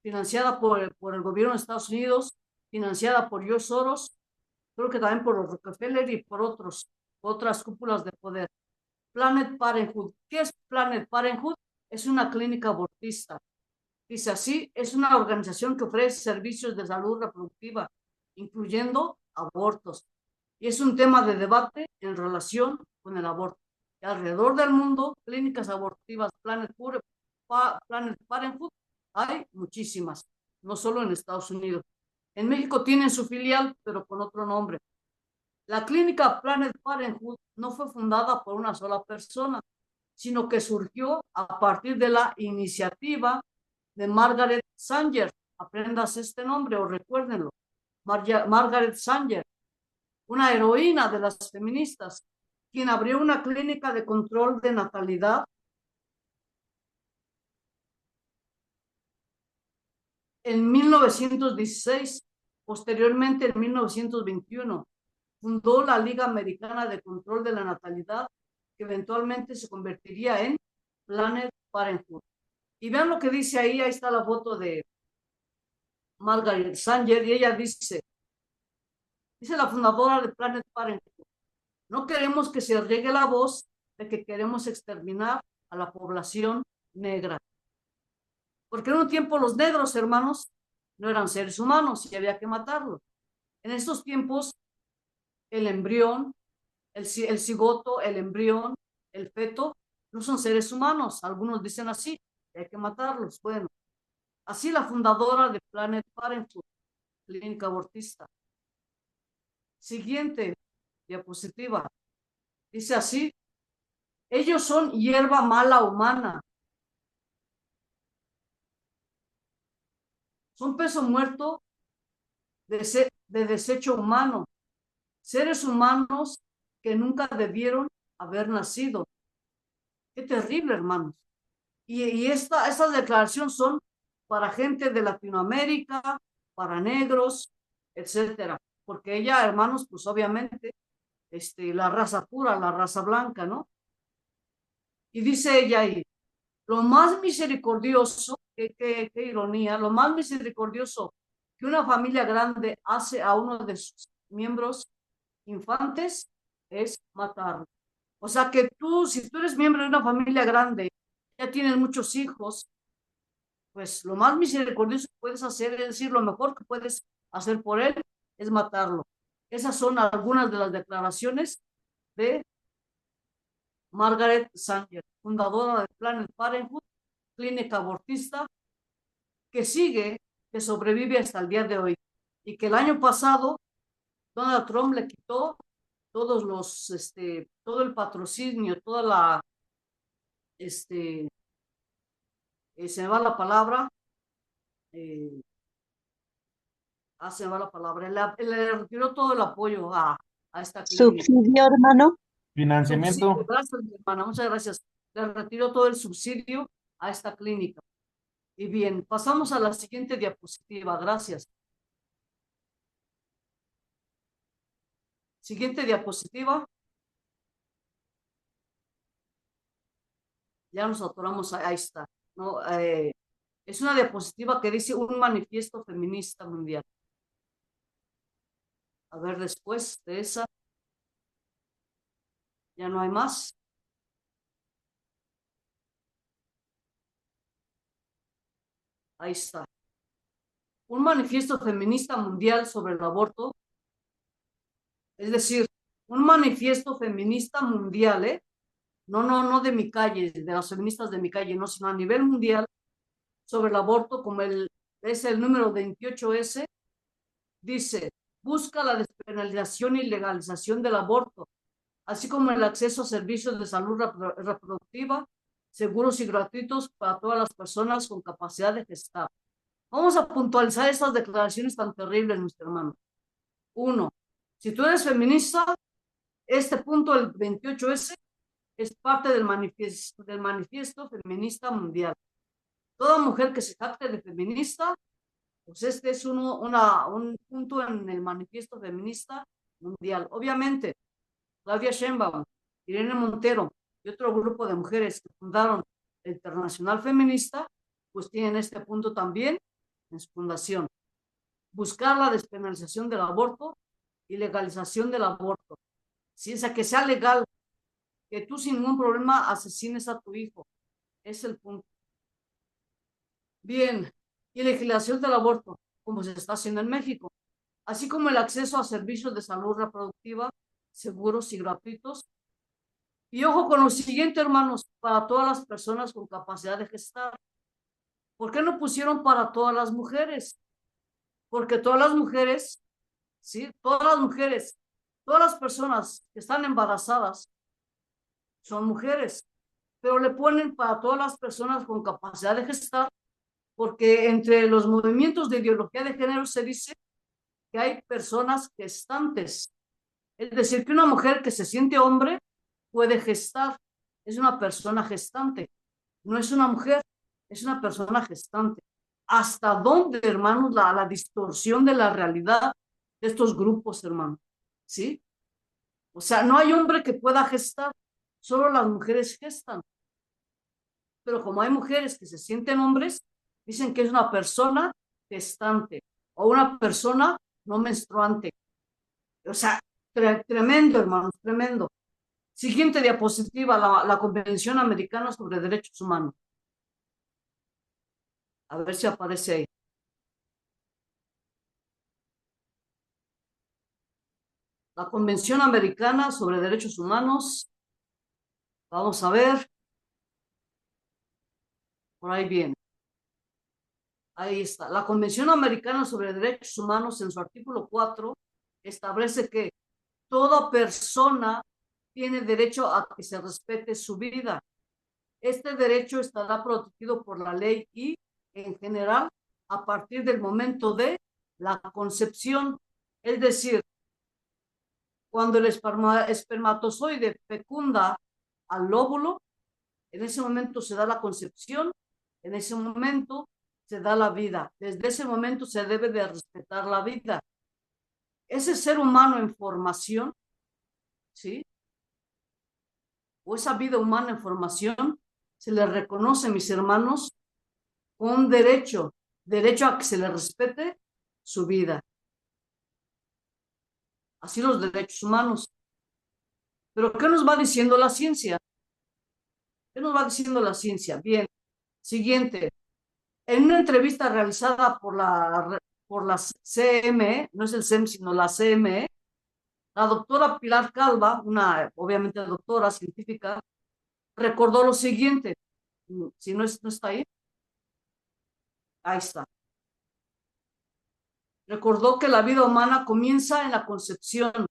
financiada por el gobierno de Estados Unidos, financiada por George Soros, creo que también por los Rockefeller y por otras cúpulas de poder. Planet Parenthood. ¿Qué es Planet Parenthood? Es una clínica abortista. Dice así, es una organización que ofrece servicios de salud reproductiva, incluyendo abortos. Y es un tema de debate en relación con el aborto. Y alrededor del mundo, clínicas abortivas Planet Parenthood, hay muchísimas, no solo en Estados Unidos. En México tienen su filial, pero con otro nombre. La clínica Planet Parenthood no fue fundada por una sola persona, sino que surgió a partir de la iniciativa de Margaret Sanger. Aprendas este nombre o recuérdenlo. Margaret Sanger, una heroína de las feministas, quien abrió una clínica de control de natalidad en 1916. Posteriormente, en 1921, fundó la Liga Americana de Control de la Natalidad, que eventualmente se convertiría en Planet Parenthood. Y vean lo que dice ahí está la foto de Margaret Sanger, y ella dice la fundadora de Planet Parenthood, no queremos que se riegue la voz de que queremos exterminar a la población negra. Porque en un tiempo los negros, hermanos, no eran seres humanos y había que matarlos. En estos tiempos, el embrión, el cigoto, el embrión, el feto, no son seres humanos. Algunos dicen así, hay que matarlos. Bueno, así la fundadora de Planet Parenthood, clínica abortista. Siguiente diapositiva. Dice así, ellos son hierba mala humana. Son peso muerto de desecho humano. Seres humanos que nunca debieron haber nacido. Qué terrible, hermanos. Y estas declaraciones son para gente de Latinoamérica, para negros, etcétera. Porque ella, hermanos, pues obviamente, la raza pura, la raza blanca, ¿no? Y dice ella ahí, lo más misericordioso, qué ironía, lo más misericordioso que una familia grande hace a uno de sus miembros infantes es matarlo. O sea que tú, si tú eres miembro de una familia grande, ya tienes muchos hijos, pues lo más misericordioso que puedes hacer, es decir, lo mejor que puedes hacer por él es matarlo. Esas son algunas de las declaraciones de Margaret Sanger, fundadora de Planet Parenthood, clínica abortista, que sigue, que sobrevive hasta el día de hoy. Y que el año pasado Donald Trump le quitó todo el patrocinio, toda la, se me va la palabra, eh, se me va la palabra, le retiró todo el apoyo a esta clínica. Subsidio, hermano. Subsidio, Financiamiento. gracias, mi hermana, muchas gracias. Le retiro todo el subsidio a esta clínica. Y bien, pasamos a la siguiente diapositiva, gracias. Siguiente diapositiva. Ya nos atoramos, ahí está. ¿No? Es una diapositiva que dice un manifiesto feminista mundial. A ver, después de esa, ya no hay más. Ahí está. Un manifiesto feminista mundial sobre el aborto. Es decir, un manifiesto feminista mundial, ¿eh? No de mi calle, de las feministas de mi calle, no, sino a nivel mundial sobre el aborto, como es el número 28S, dice, busca la despenalización y legalización del aborto, así como el acceso a servicios de salud reproductiva, seguros y gratuitos para todas las personas con capacidad de gestar. Vamos a puntualizar estas declaraciones tan terribles, mis hermanos. Uno, si tú eres feminista, este punto, el 28S, es parte del manifiesto feminista mundial. Toda mujer que se jacte de feminista, pues este es un punto en el manifiesto feminista mundial. Obviamente, Claudia Sheinbaum, Irene Montero y otro grupo de mujeres que fundaron el Internacional Feminista, pues tienen este punto también en su fundación. Buscar la despenalización del aborto y legalización del aborto. Si es a que sea legal, que tú sin ningún problema asesines a tu hijo. Es el punto. Bien, y legislación del aborto, como se está haciendo en México, así como el acceso a servicios de salud reproductiva seguros y gratuitos. Y ojo con lo siguiente, hermanos, para todas las personas con capacidad de gestar. ¿Por qué no pusieron para todas las mujeres? Porque todas las mujeres, ¿sí? Todas las mujeres, todas las personas que están embarazadas son mujeres, pero le ponen para todas las personas con capacidad de gestar, porque entre los movimientos de ideología de género se dice que hay personas gestantes. Es decir, que una mujer que se siente hombre puede gestar, es una persona gestante, no es una mujer, es una persona gestante. ¿Hasta dónde, hermanos, la distorsión de la realidad de estos grupos, hermanos? ¿Sí? O sea, no hay hombre que pueda gestar, solo las mujeres gestan. Pero como hay mujeres que se sienten hombres, dicen que es una persona gestante o una persona no menstruante. O sea, tremendo, hermanos, tremendo. Siguiente diapositiva, la Convención Americana sobre Derechos Humanos. A ver si aparece ahí. La Convención Americana sobre Derechos Humanos. Vamos a ver. Por ahí viene. Ahí está. La Convención Americana sobre Derechos Humanos, en su artículo 4, establece que toda persona tiene derecho a que se respete su vida. Este derecho estará protegido por la ley y, en general, a partir del momento de la concepción. Es decir, cuando el espermatozoide fecunda al óvulo, en ese momento se da la concepción, en ese momento se da la vida. Desde ese momento se debe de respetar la vida. Ese ser humano en formación, ¿sí? O esa vida humana en formación, se le reconoce, mis hermanos, un derecho a que se le respete su vida. Así los derechos humanos. Pero ¿qué nos va diciendo la ciencia? ¿Qué nos va diciendo la ciencia? Bien, siguiente. En una entrevista realizada por la CME, no es el SEM, sino la CME, la doctora Pilar Calva, una obviamente doctora científica, recordó lo siguiente. Si no, no está ahí, ahí está. Recordó que la vida humana comienza en la concepción.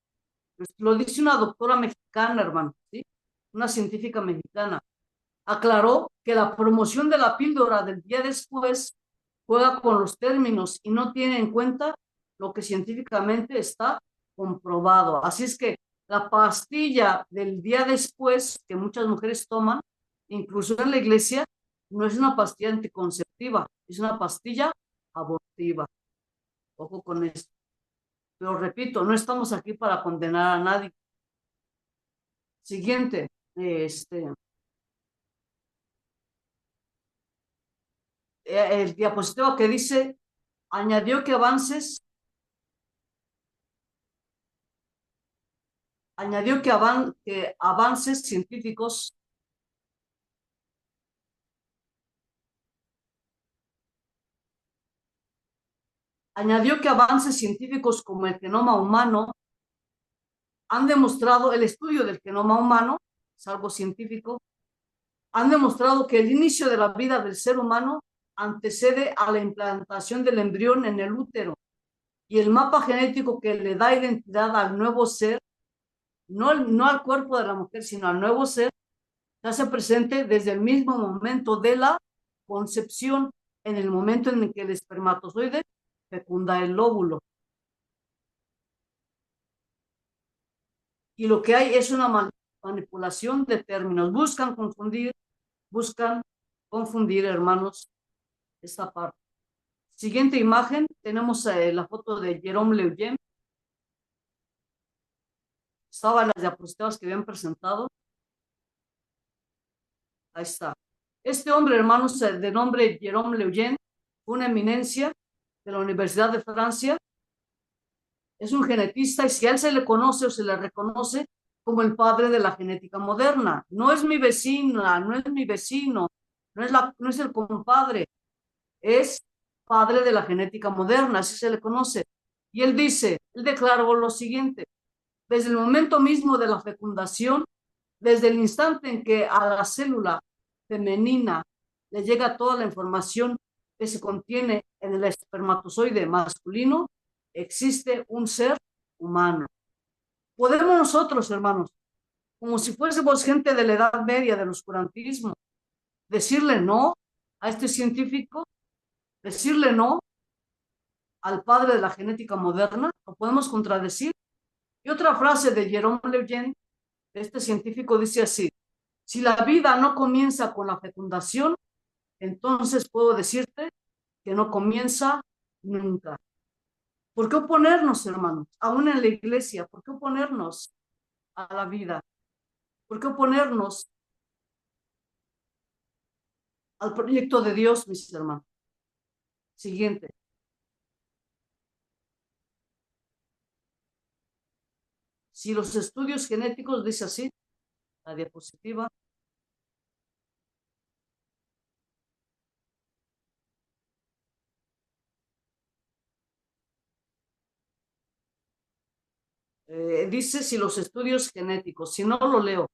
Lo dice una doctora mexicana, hermano, ¿sí? Una científica mexicana. Aclaró que la promoción de la píldora del día después juega con los términos y no tiene en cuenta lo que científicamente está comprobado. Así es que La pastilla del día después que muchas mujeres toman, incluso en la iglesia, no es una pastilla anticonceptiva, es una pastilla abortiva. Ojo con esto. Pero repito, no estamos aquí para condenar a nadie. Siguiente, el diapositivo que dice, añadió que avances científicos como el genoma humano han demostrado, el estudio del genoma humano, es algo científico, han demostrado que el inicio de la vida del ser humano antecede a la implantación del embrión en el útero y el mapa genético que le da identidad al nuevo ser, no al cuerpo de la mujer, sino al nuevo ser, se hace presente desde el mismo momento de la concepción, en el momento en el que el espermatozoide fecunda el óvulo. Y lo que hay es una manipulación de términos. Buscan confundir, hermanos, esta parte. Siguiente imagen, tenemos la foto de Jerome Lejeune. Estaban las diapositivas que habían presentado. Ahí está. Este hombre, hermanos, de nombre Jerome Lejeune, una eminencia de la Universidad de Francia. Es un genetista y si a él se le conoce o se le reconoce como el padre de la genética moderna. No es mi vecina, no es mi vecino, no es el compadre, es padre de la genética moderna, así se le conoce. Y él declaró lo siguiente: desde el momento mismo de la fecundación, desde el instante en que a la célula femenina le llega toda la información que se contiene en el espermatozoide masculino, existe un ser humano. Podemos nosotros, hermanos, como si fuésemos gente de la Edad Media, del oscurantismo, decirle no a este científico, decirle no al padre de la genética moderna, lo podemos contradecir. Y otra frase de Jerome Lejeune, este científico, dice así: si la vida no comienza con la fecundación, entonces puedo decirte que no comienza nunca. ¿Por qué oponernos, hermanos? Aún en la iglesia, ¿por qué oponernos a la vida? ¿Por qué oponernos al proyecto de Dios, mis hermanos? Siguiente. Si los estudios genéticos, dice así, la diapositiva, dice si los estudios genéticos, si no lo leo,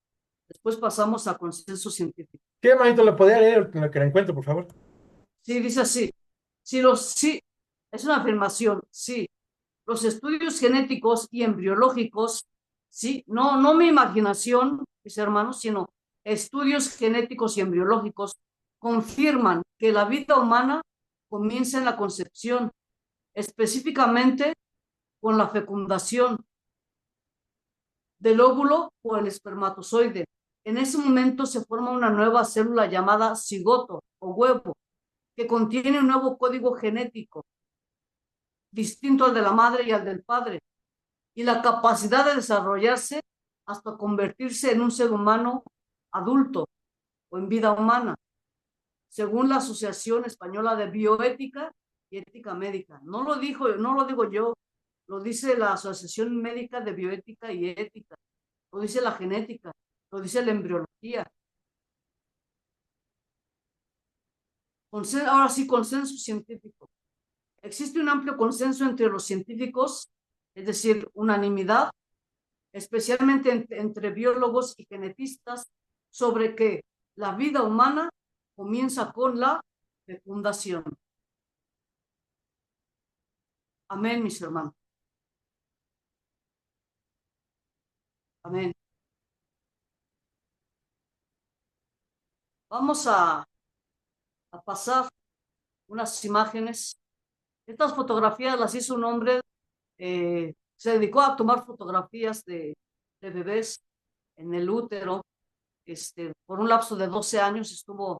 después pasamos a consenso científico. ¿Qué, manito, le podría leer en lo que la encuentro, por favor? Sí, dice así, sí, es una afirmación, sí, los estudios genéticos y embriológicos, sí, no mi imaginación, mis hermanos, sino estudios genéticos y embriológicos confirman que la vida humana comienza en la concepción, específicamente con la fecundación del óvulo o el espermatozoide. En ese momento se forma una nueva célula llamada cigoto o huevo, que contiene un nuevo código genético, distinto al de la madre y al del padre, y la capacidad de desarrollarse hasta convertirse en un ser humano adulto o en vida humana, según la Asociación Española de Bioética y Ética Médica. No lo digo yo, lo dice la Asociación Médica de Bioética y Ética, lo dice la genética, lo dice la embriología. Ahora sí, consenso científico. Existe un amplio consenso entre los científicos, es decir, unanimidad, especialmente entre biólogos y genetistas, sobre que la vida humana comienza con la fecundación. Amén, mis hermanos. Amén. Vamos a pasar unas imágenes. Estas fotografías las hizo un hombre, se dedicó a tomar fotografías de de bebés en el útero. Por un lapso de 12 años estuvo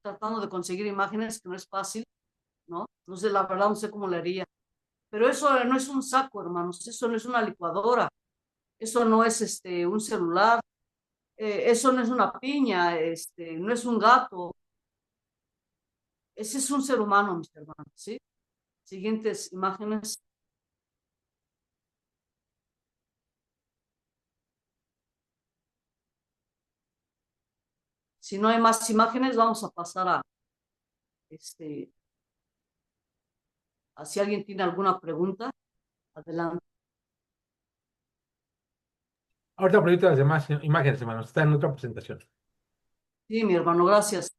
tratando de conseguir imágenes, que no es fácil, ¿no? Entonces, la verdad, no sé cómo le haría. Pero eso no es un saco, hermanos, eso no es una licuadora, eso no es un celular, eso no es una piña, no es un gato, ese es un ser humano, mis hermanos, ¿sí? Siguientes imágenes. Si no hay más imágenes, vamos a pasar este, a si alguien tiene alguna pregunta, adelante. Ahorita proyecto las demás imágenes, hermanos. Está en otra presentación. Sí, mi hermano, gracias.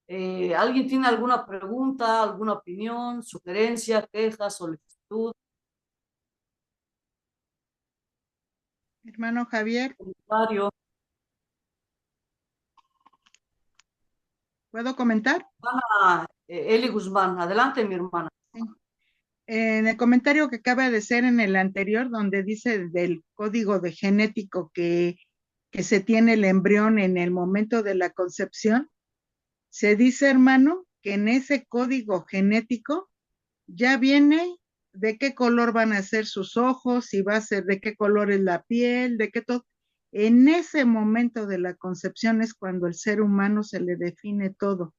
¿Alguien tiene alguna pregunta, alguna opinión, sugerencia, queja, solicitud, Hermano Javier, comentario? ¿puedo comentar? Eli Guzmán, adelante, mi hermana. Sí. En el comentario que acaba de ser en el anterior, donde dice del código de genético que se tiene el embrión en el momento de la concepción, se dice, hermano, que en ese código genético ya viene de qué color van a ser sus ojos, si va a ser de qué color es la piel, de qué todo. En ese momento de la concepción es cuando el ser humano se le define todo.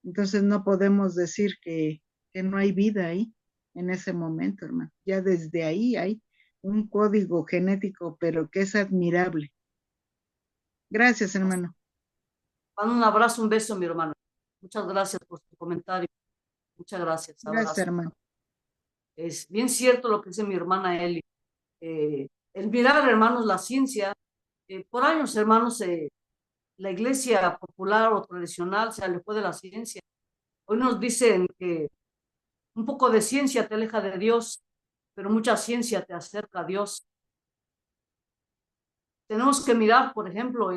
Entonces no podemos decir que no hay vida ahí en ese momento, hermano. Ya desde ahí hay un código genético, pero que es admirable. Gracias, hermano. Mando un abrazo, un beso, mi hermano. Muchas gracias por su comentario. Muchas gracias. Gracias, Abrazo. hermano. Es bien cierto lo que dice mi hermana Eli. El mirar, hermanos, la ciencia, por años, hermanos, la iglesia popular o tradicional se alejó de la ciencia. Hoy nos dicen que un poco de ciencia te aleja de Dios, pero mucha ciencia te acerca a Dios. Tenemos que mirar, por ejemplo,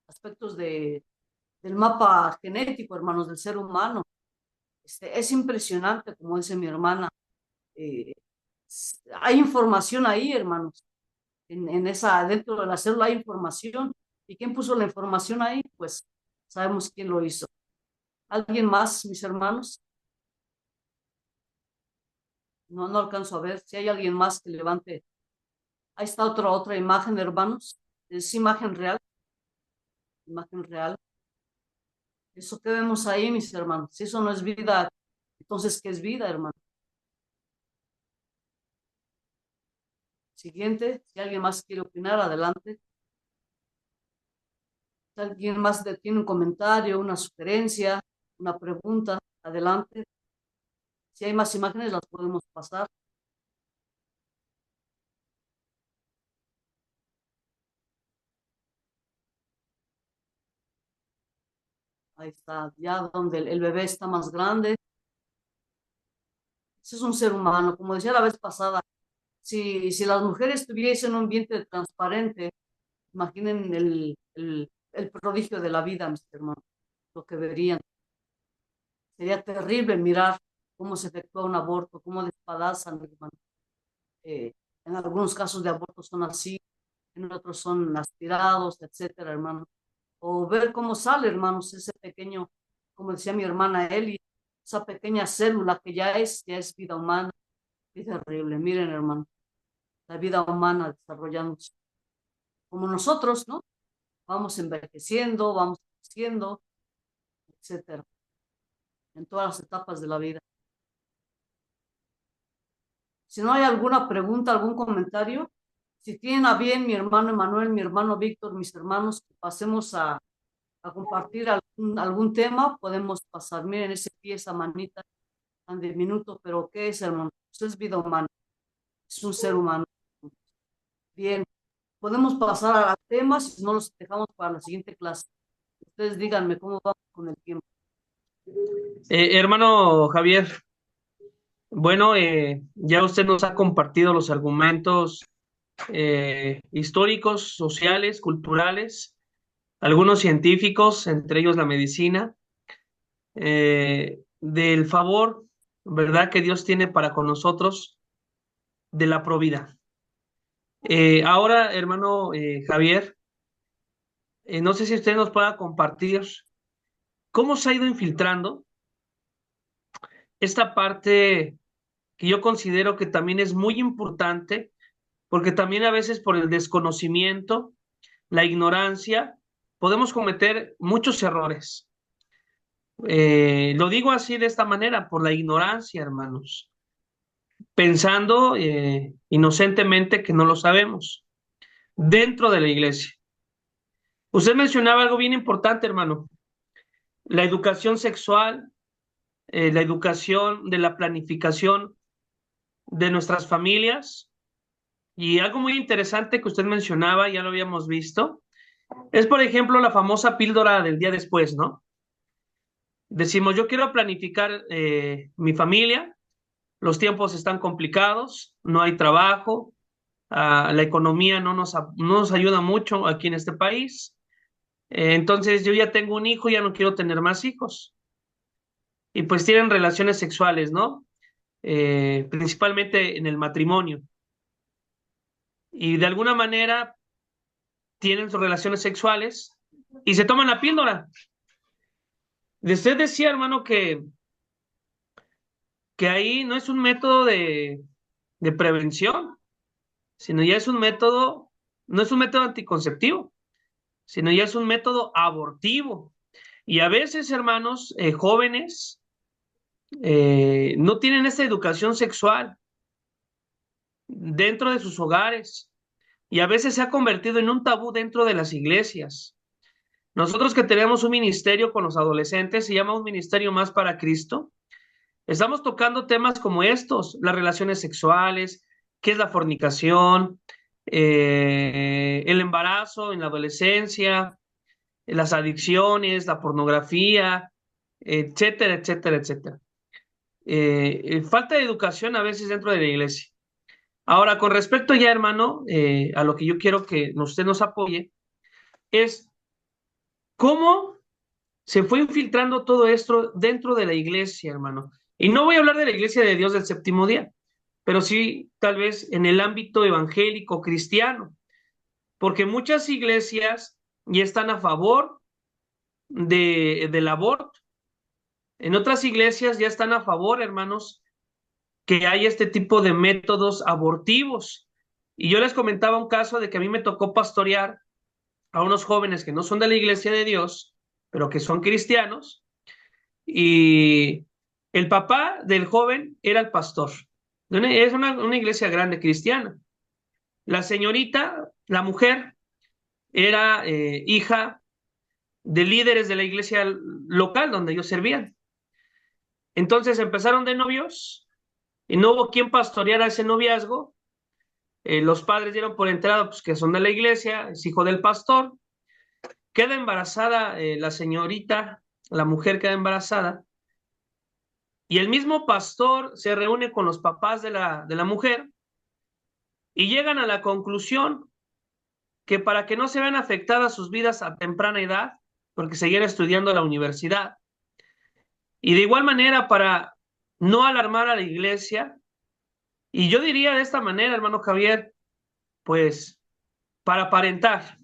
aspectos del mapa genético, hermanos, del ser humano. Es impresionante, como dice mi hermana. Eh, Hay información ahí, hermanos. Dentro de la célula hay información. ¿Y quién puso la información ahí? Pues sabemos quién lo hizo. ¿Alguien más, mis hermanos? No, no alcanzo a ver. Si hay alguien más que levante. Ahí está otra imagen, hermanos. Es imagen real. Imagen real. Eso que vemos ahí, mis hermanos. Si eso no es vida, entonces, ¿qué es vida, hermano? Siguiente. Si alguien más quiere opinar, adelante. Si alguien más tiene un comentario, una sugerencia, una pregunta, adelante. Si hay más imágenes, las podemos pasar. Ahí está, ya donde el bebé está más grande. Ese es un ser humano, como decía la vez pasada. Si las mujeres tuviesen un vientre transparente, imaginen el prodigio de la vida, mis hermanos, lo que verían. Sería terrible mirar cómo se efectúa un aborto, cómo despedazan, hermano. En algunos casos de aborto son así, en otros son aspirados, etcétera, hermano. O ver cómo sale, hermanos, ese pequeño, como decía mi hermana Eli, esa pequeña célula que ya es vida humana. Es terrible. Miren, hermano, la vida humana desarrollándose como nosotros, ¿no? Vamos envejeciendo, vamos creciendo, etcétera, en todas las etapas de la vida. Si no hay alguna pregunta, algún comentario, si tienen a bien mi hermano Emanuel, mi hermano Víctor, mis hermanos, que pasemos a compartir algún tema, podemos pasar. Miren ese pie, esa manita tan diminuto, pero ¿qué es, hermano? Eso es vida humana, es un ser humano. Bien, podemos pasar a temas, si no los dejamos para la siguiente clase. Ustedes díganme cómo vamos con el tiempo. Hermano Javier, bueno, ya usted nos ha compartido los argumentos históricos, sociales, culturales, algunos científicos, entre ellos la medicina, del favor, ¿verdad?, que Dios tiene para con nosotros de la provida. Ahora, hermano Javier, no sé si usted nos pueda compartir cómo se ha ido infiltrando esta parte que yo considero que también es muy importante, porque también a veces por el desconocimiento, la ignorancia, podemos cometer muchos errores. Lo digo así de esta manera, por la ignorancia, hermanos, pensando inocentemente que no lo sabemos dentro de la iglesia. Usted mencionaba algo bien importante, hermano, la educación sexual, la educación de la planificación de nuestras familias. Y algo muy interesante que usted mencionaba, ya lo habíamos visto, es, por ejemplo, la famosa píldora del día después, ¿no? Decimos, yo quiero planificar mi familia, los tiempos están complicados, no hay trabajo, la economía no nos ayuda mucho aquí en este país, entonces yo ya tengo un hijo, ya no quiero tener más hijos. Y pues tienen relaciones sexuales, ¿no? Principalmente en el matrimonio. Y de alguna manera tienen sus relaciones sexuales y se toman la píldora. Usted decía, hermano, que ahí no es un método de prevención, sino ya es un método, no es un método anticonceptivo, sino ya es un método abortivo. Y a veces, hermanos, jóvenes, no tienen esa educación sexual dentro de sus hogares y a veces se ha convertido en un tabú dentro de las iglesias. Nosotros que tenemos un ministerio con los adolescentes, se llama un ministerio más para Cristo, estamos tocando temas como estos, las relaciones sexuales, qué es la fornicación, el embarazo en la adolescencia, las adicciones, la pornografía, etcétera, etcétera, etcétera. Falta de educación a veces dentro de la iglesia. Ahora, con respecto ya, hermano, a lo que yo quiero que usted nos apoye, es cómo se fue infiltrando todo esto dentro de la iglesia, hermano. Y no voy a hablar de la iglesia de Dios del séptimo día, pero sí tal vez en el ámbito evangélico cristiano, porque muchas iglesias ya están a favor del aborto. En otras iglesias ya están a favor, hermanos, que hay este tipo de métodos abortivos. Y yo les comentaba un caso de que a mí me tocó pastorear a unos jóvenes que no son de la iglesia de Dios, pero que son cristianos, y el papá del joven era el pastor. Es una iglesia grande cristiana. La señorita, la mujer, era hija de líderes de la iglesia local donde ellos servían. Entonces empezaron de novios y no hubo quien pastoreara ese noviazgo. Los padres dieron por enterado pues, que son de la iglesia, es hijo del pastor. Queda embarazada la señorita, la mujer queda embarazada, y el mismo pastor se reúne con los papás de la mujer y llegan a la conclusión que para que no se vean afectadas sus vidas a temprana edad, porque seguían estudiando en la universidad, y de igual manera para no alarmar a la iglesia, y yo diría de esta manera, hermano Javier, pues para aparentar,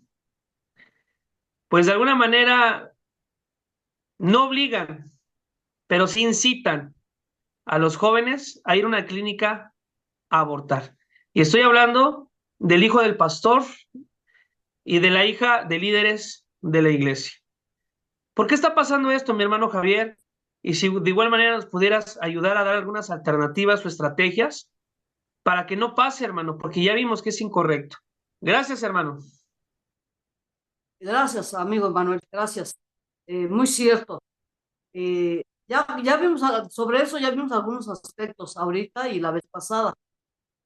pues de alguna manera no obligan, pero sí incitan a los jóvenes a ir a una clínica a abortar. Y estoy hablando del hijo del pastor y de la hija de líderes de la iglesia. ¿Por qué está pasando esto, mi hermano Javier? Y si de igual manera nos pudieras ayudar a dar algunas alternativas o estrategias para que no pase, hermano, porque ya vimos que es incorrecto. Gracias, hermano. Gracias, amigo Manuel, gracias. Muy cierto. Ya vimos sobre eso, ya vimos algunos aspectos ahorita y la vez pasada,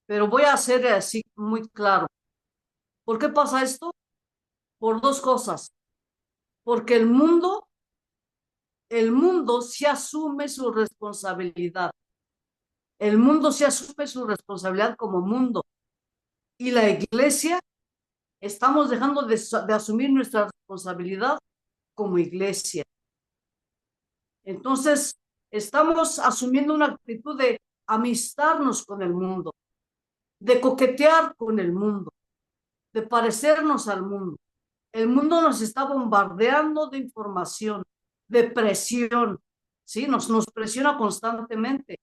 pero voy a hacer así muy claro. ¿Por qué pasa esto? Por dos cosas. Porque el mundo se asume su responsabilidad. El mundo se asume su responsabilidad como mundo. Y la iglesia, estamos dejando de asumir nuestra responsabilidad como iglesia. Entonces, estamos asumiendo una actitud de amistarnos con el mundo, de coquetear con el mundo, de parecernos al mundo. El mundo nos está bombardeando de información, de presión, ¿sí? Nos presiona constantemente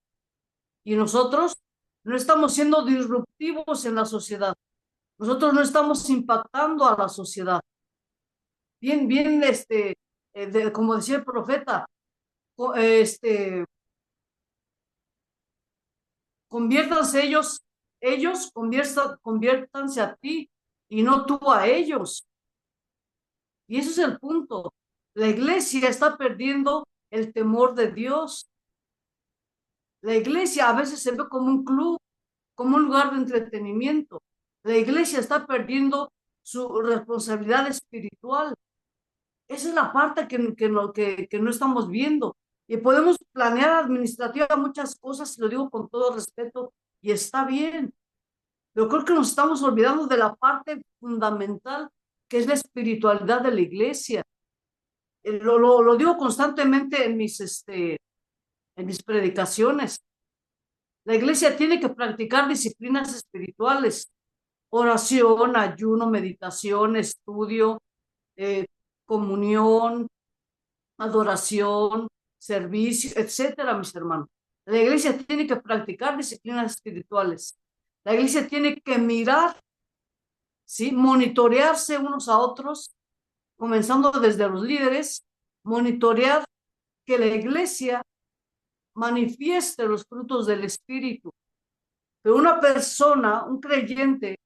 y nosotros no estamos siendo disruptivos en la sociedad. Nosotros no estamos impactando a la sociedad. Bien, bien, como decía el profeta, conviértanse conviértanse a ti y no tú a ellos. Y ese es el punto. La iglesia está perdiendo el temor de Dios. La iglesia a veces se ve como un club, como un lugar de entretenimiento. La iglesia está perdiendo su responsabilidad espiritual. Esa es la parte que no estamos viendo. Y podemos planear administrativa muchas cosas, lo digo con todo respeto, y está bien. Pero creo que nos estamos olvidando de la parte fundamental, que es la espiritualidad de la iglesia. Lo digo constantemente en mis predicaciones. La iglesia tiene que practicar disciplinas espirituales, oración, ayuno, meditación, estudio, eh, comunión, adoración, servicio, etcétera, mis hermanos. La iglesia tiene que practicar disciplinas espirituales. La iglesia tiene que mirar, ¿sí? Monitorearse unos a otros, comenzando desde los líderes, monitorear que la iglesia manifieste los frutos del Espíritu. Pero una persona, un creyente,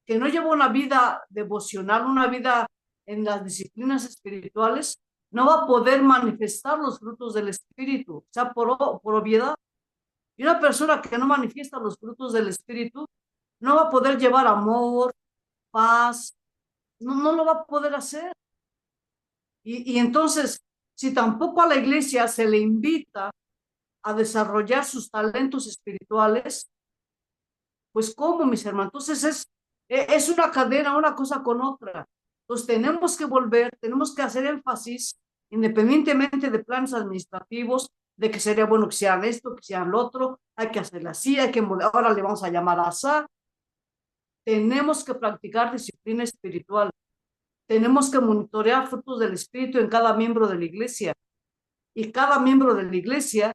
que no lleva una vida devocional, una vida en las disciplinas espirituales, no va a poder manifestar los frutos del Espíritu, o sea, por obviedad. Y una persona que no manifiesta los frutos del Espíritu no va a poder llevar amor, paz, no lo va a poder hacer. Y entonces, si tampoco a la iglesia se le invita a desarrollar sus talentos espirituales, pues ¿cómo, mis hermanos? Entonces es una cadena, una cosa con otra. Entonces tenemos que volver, tenemos que hacer énfasis, independientemente de planes administrativos, de que sería bueno que sean esto, que sean lo otro, hay que hacerlo así, ahora le vamos a llamar a así. Tenemos que practicar disciplina espiritual. Tenemos que monitorear frutos del Espíritu en cada miembro de la iglesia. Y cada miembro de la iglesia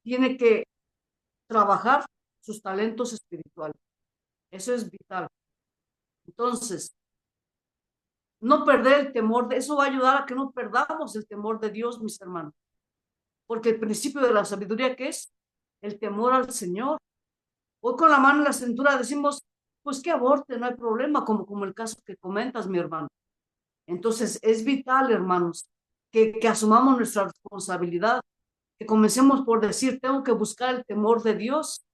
tiene que trabajar sus talentos espirituales. Eso es vital. Entonces, no perder el temor, eso va a ayudar a que no perdamos el temor de Dios, mis hermanos. Porque el principio de la sabiduría, ¿qué es? El temor al Señor. Hoy con la mano en la cintura decimos, pues que aborte, no hay problema, como el caso que comentas, mi hermano. Entonces, es vital, hermanos, que asumamos nuestra responsabilidad, que comencemos por decir, tengo que buscar el temor de Dios,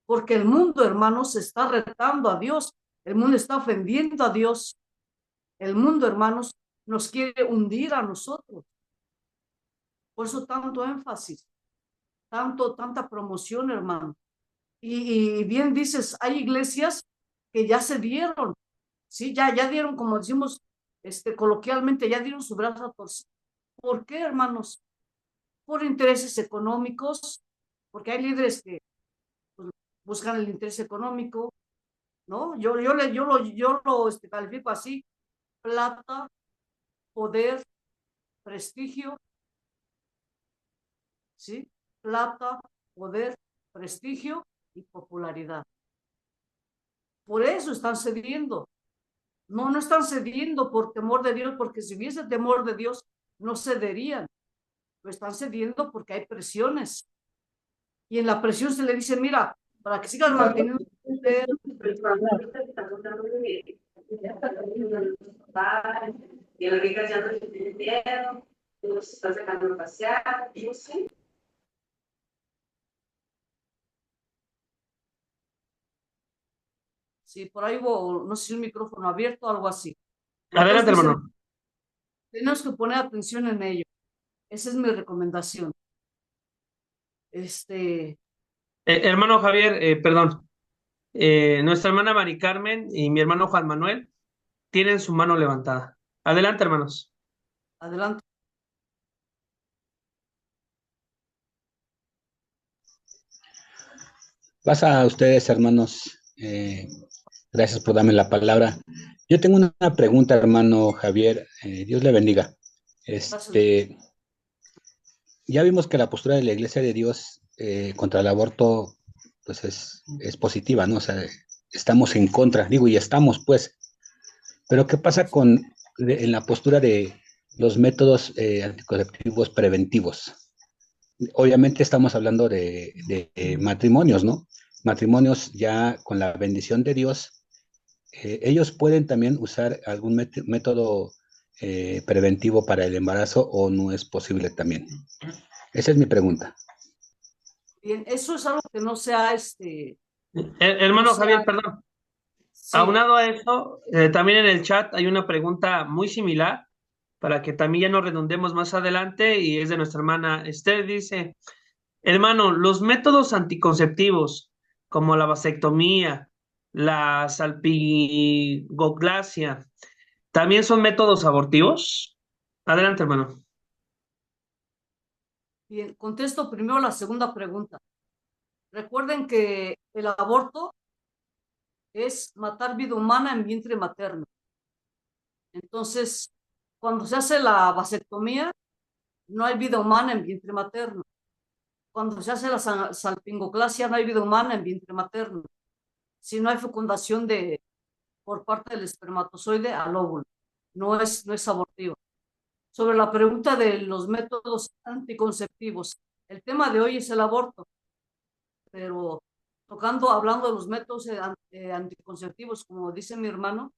porque el mundo, hermanos, está retando a Dios, el mundo está ofendiendo a Dios, el mundo, hermanos, nos quiere hundir a nosotros. Por eso tanto énfasis, tanta promoción, hermano. Y bien dices, hay iglesias que ya se dieron, ¿sí? Ya dieron, como decimos coloquialmente, ya dieron su brazo a torcer. ¿Por qué, hermanos? Por intereses económicos, porque hay líderes que pues, buscan el interés económico, ¿no? Yo lo califico así: plata, poder, prestigio, ¿sí? Plata, poder, prestigio y popularidad. Por eso están cediendo. No están cediendo por temor de Dios, porque si hubiese temor de Dios, no cederían. Lo están cediendo porque hay presiones. Y en la presión se le dice, mira, para que sigas manteniendo y la rica ya no tiene dinero, los está sacando a pasear, y así. Sí, por ahí hubo, no sé si un micrófono abierto o algo así. Adelante, Entonces, hermano. tenemos que poner atención en ello. Esa es mi recomendación. Hermano Javier, perdón. Nuestra hermana Mari Carmen y mi hermano Juan Manuel tienen su mano levantada. Adelante, hermanos. Adelante. Vas a ustedes, hermanos. Gracias por darme la palabra. Yo tengo una pregunta, hermano Javier. Dios le bendiga. Gracias. Ya vimos que la postura de la Iglesia de Dios contra el aborto, pues es positiva, ¿no? O sea, estamos en contra, digo, y estamos, pues. Pero ¿qué pasa en la postura de los métodos anticonceptivos preventivos? Obviamente estamos hablando de matrimonios, ¿no? Matrimonios ya con la bendición de Dios, ellos pueden también usar algún método preventivo para el embarazo o no es posible también. Esa es mi pregunta. Bien, eso es algo que no sea Hermano no Javier, sea, perdón. sí, Aunado a eso, también en el chat hay una pregunta muy similar para que también ya nos redundemos más adelante y es de nuestra hermana Esther. Dice, hermano, los métodos anticonceptivos como la vasectomía, la salpingoglasia, ¿también son métodos abortivos? Adelante, hermano. bien, contesto primero la segunda pregunta. Recuerden que el aborto es matar vida humana en vientre materno. Entonces, cuando se hace la vasectomía, no hay vida humana en vientre materno. Cuando se hace la salpingoclasia, no hay vida humana en vientre materno. Si no hay fecundación por parte del espermatozoide al óvulo, no es abortivo. Sobre la pregunta de los métodos anticonceptivos, el tema de hoy es el aborto, pero hablando de los métodos anticonceptivos, como dice mi hermano,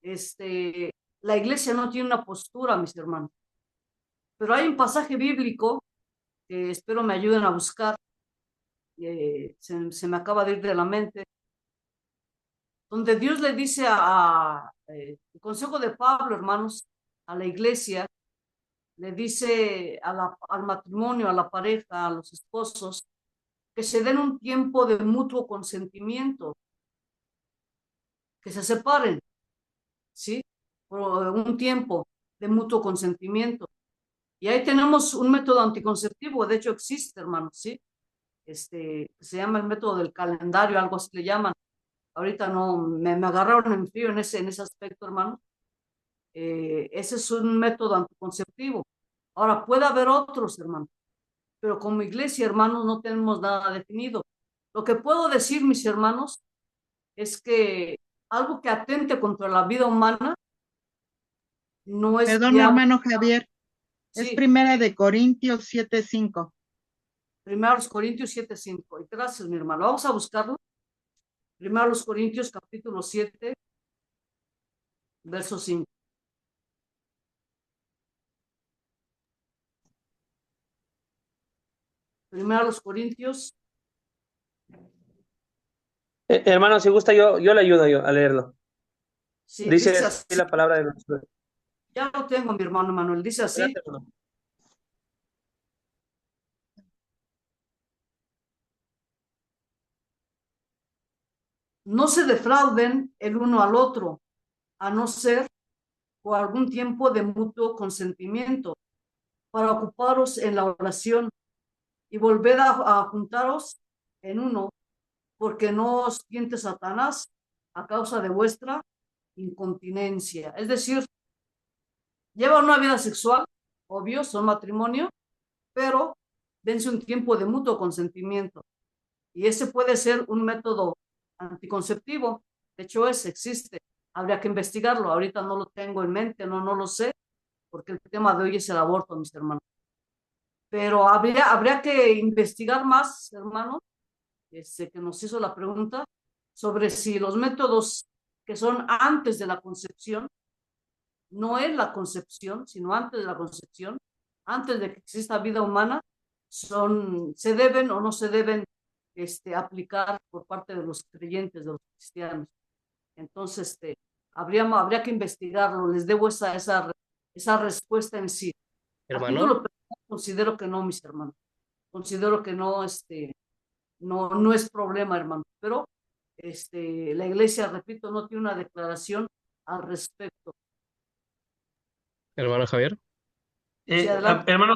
la iglesia no tiene una postura, mis hermanos. Pero hay un pasaje bíblico que espero me ayuden a buscar, se me acaba de ir de la mente, donde Dios le dice el consejo de Pablo, hermanos, a la iglesia, le dice al matrimonio, a la pareja, a los esposos, que se den un tiempo de mutuo consentimiento, que se separen, ¿sí? Por un tiempo de mutuo consentimiento. Y ahí tenemos un método anticonceptivo, de hecho existe, hermanos, ¿sí? Se llama el método del calendario, algo así le llaman. Ahorita no, me agarraron en frío en ese aspecto, hermano. Ese es un método anticonceptivo. Ahora, puede haber otros, hermano, pero como iglesia, hermanos, no tenemos nada definido. Lo que puedo decir, mis hermanos, es que algo que atente contra la vida humana no es Perdón, viable. hermano Javier, es Sí, Primera de Corintios 7:5. 1 Corintios 7:5. Y gracias, mi hermano. Vamos a buscarlo. 1 Corintios capítulo 7, verso 5. Primero Corintios. Hermano, si gusta, yo le ayudo a leerlo. Sí, Dice dice así así. la palabra de nuestro. Ya lo tengo, mi hermano Manuel. Dice así. Adelante, hermano. No se defrauden el uno al otro, a no ser por algún tiempo de mutuo consentimiento, para ocuparos en la oración y volver a juntaros en uno, porque no os tiente Satanás a causa de vuestra incontinencia. Es decir, llevan una vida sexual, obvio, son matrimonio, pero dense un tiempo de mutuo consentimiento. Y ese puede ser un método anticonceptivo. De hecho, existe. Habría que investigarlo. Ahorita no lo tengo en mente, no lo sé, porque el tema de hoy es el aborto, mis hermanos. Pero habría que investigar más, hermano, que nos hizo la pregunta, sobre si los métodos que son antes de la concepción, no es la concepción, sino antes de la concepción, antes de que exista vida humana, se deben o no se deben aplicar por parte de los creyentes, de los cristianos. Entonces, habría que investigarlo. Les debo esa respuesta en sí. A Hermano, título personal, considero que no, mis hermanos. Considero que no, no es problema, hermano. Pero la iglesia, repito, no tiene una declaración al respecto. hermano Javier. Sí, adelante. Hermano,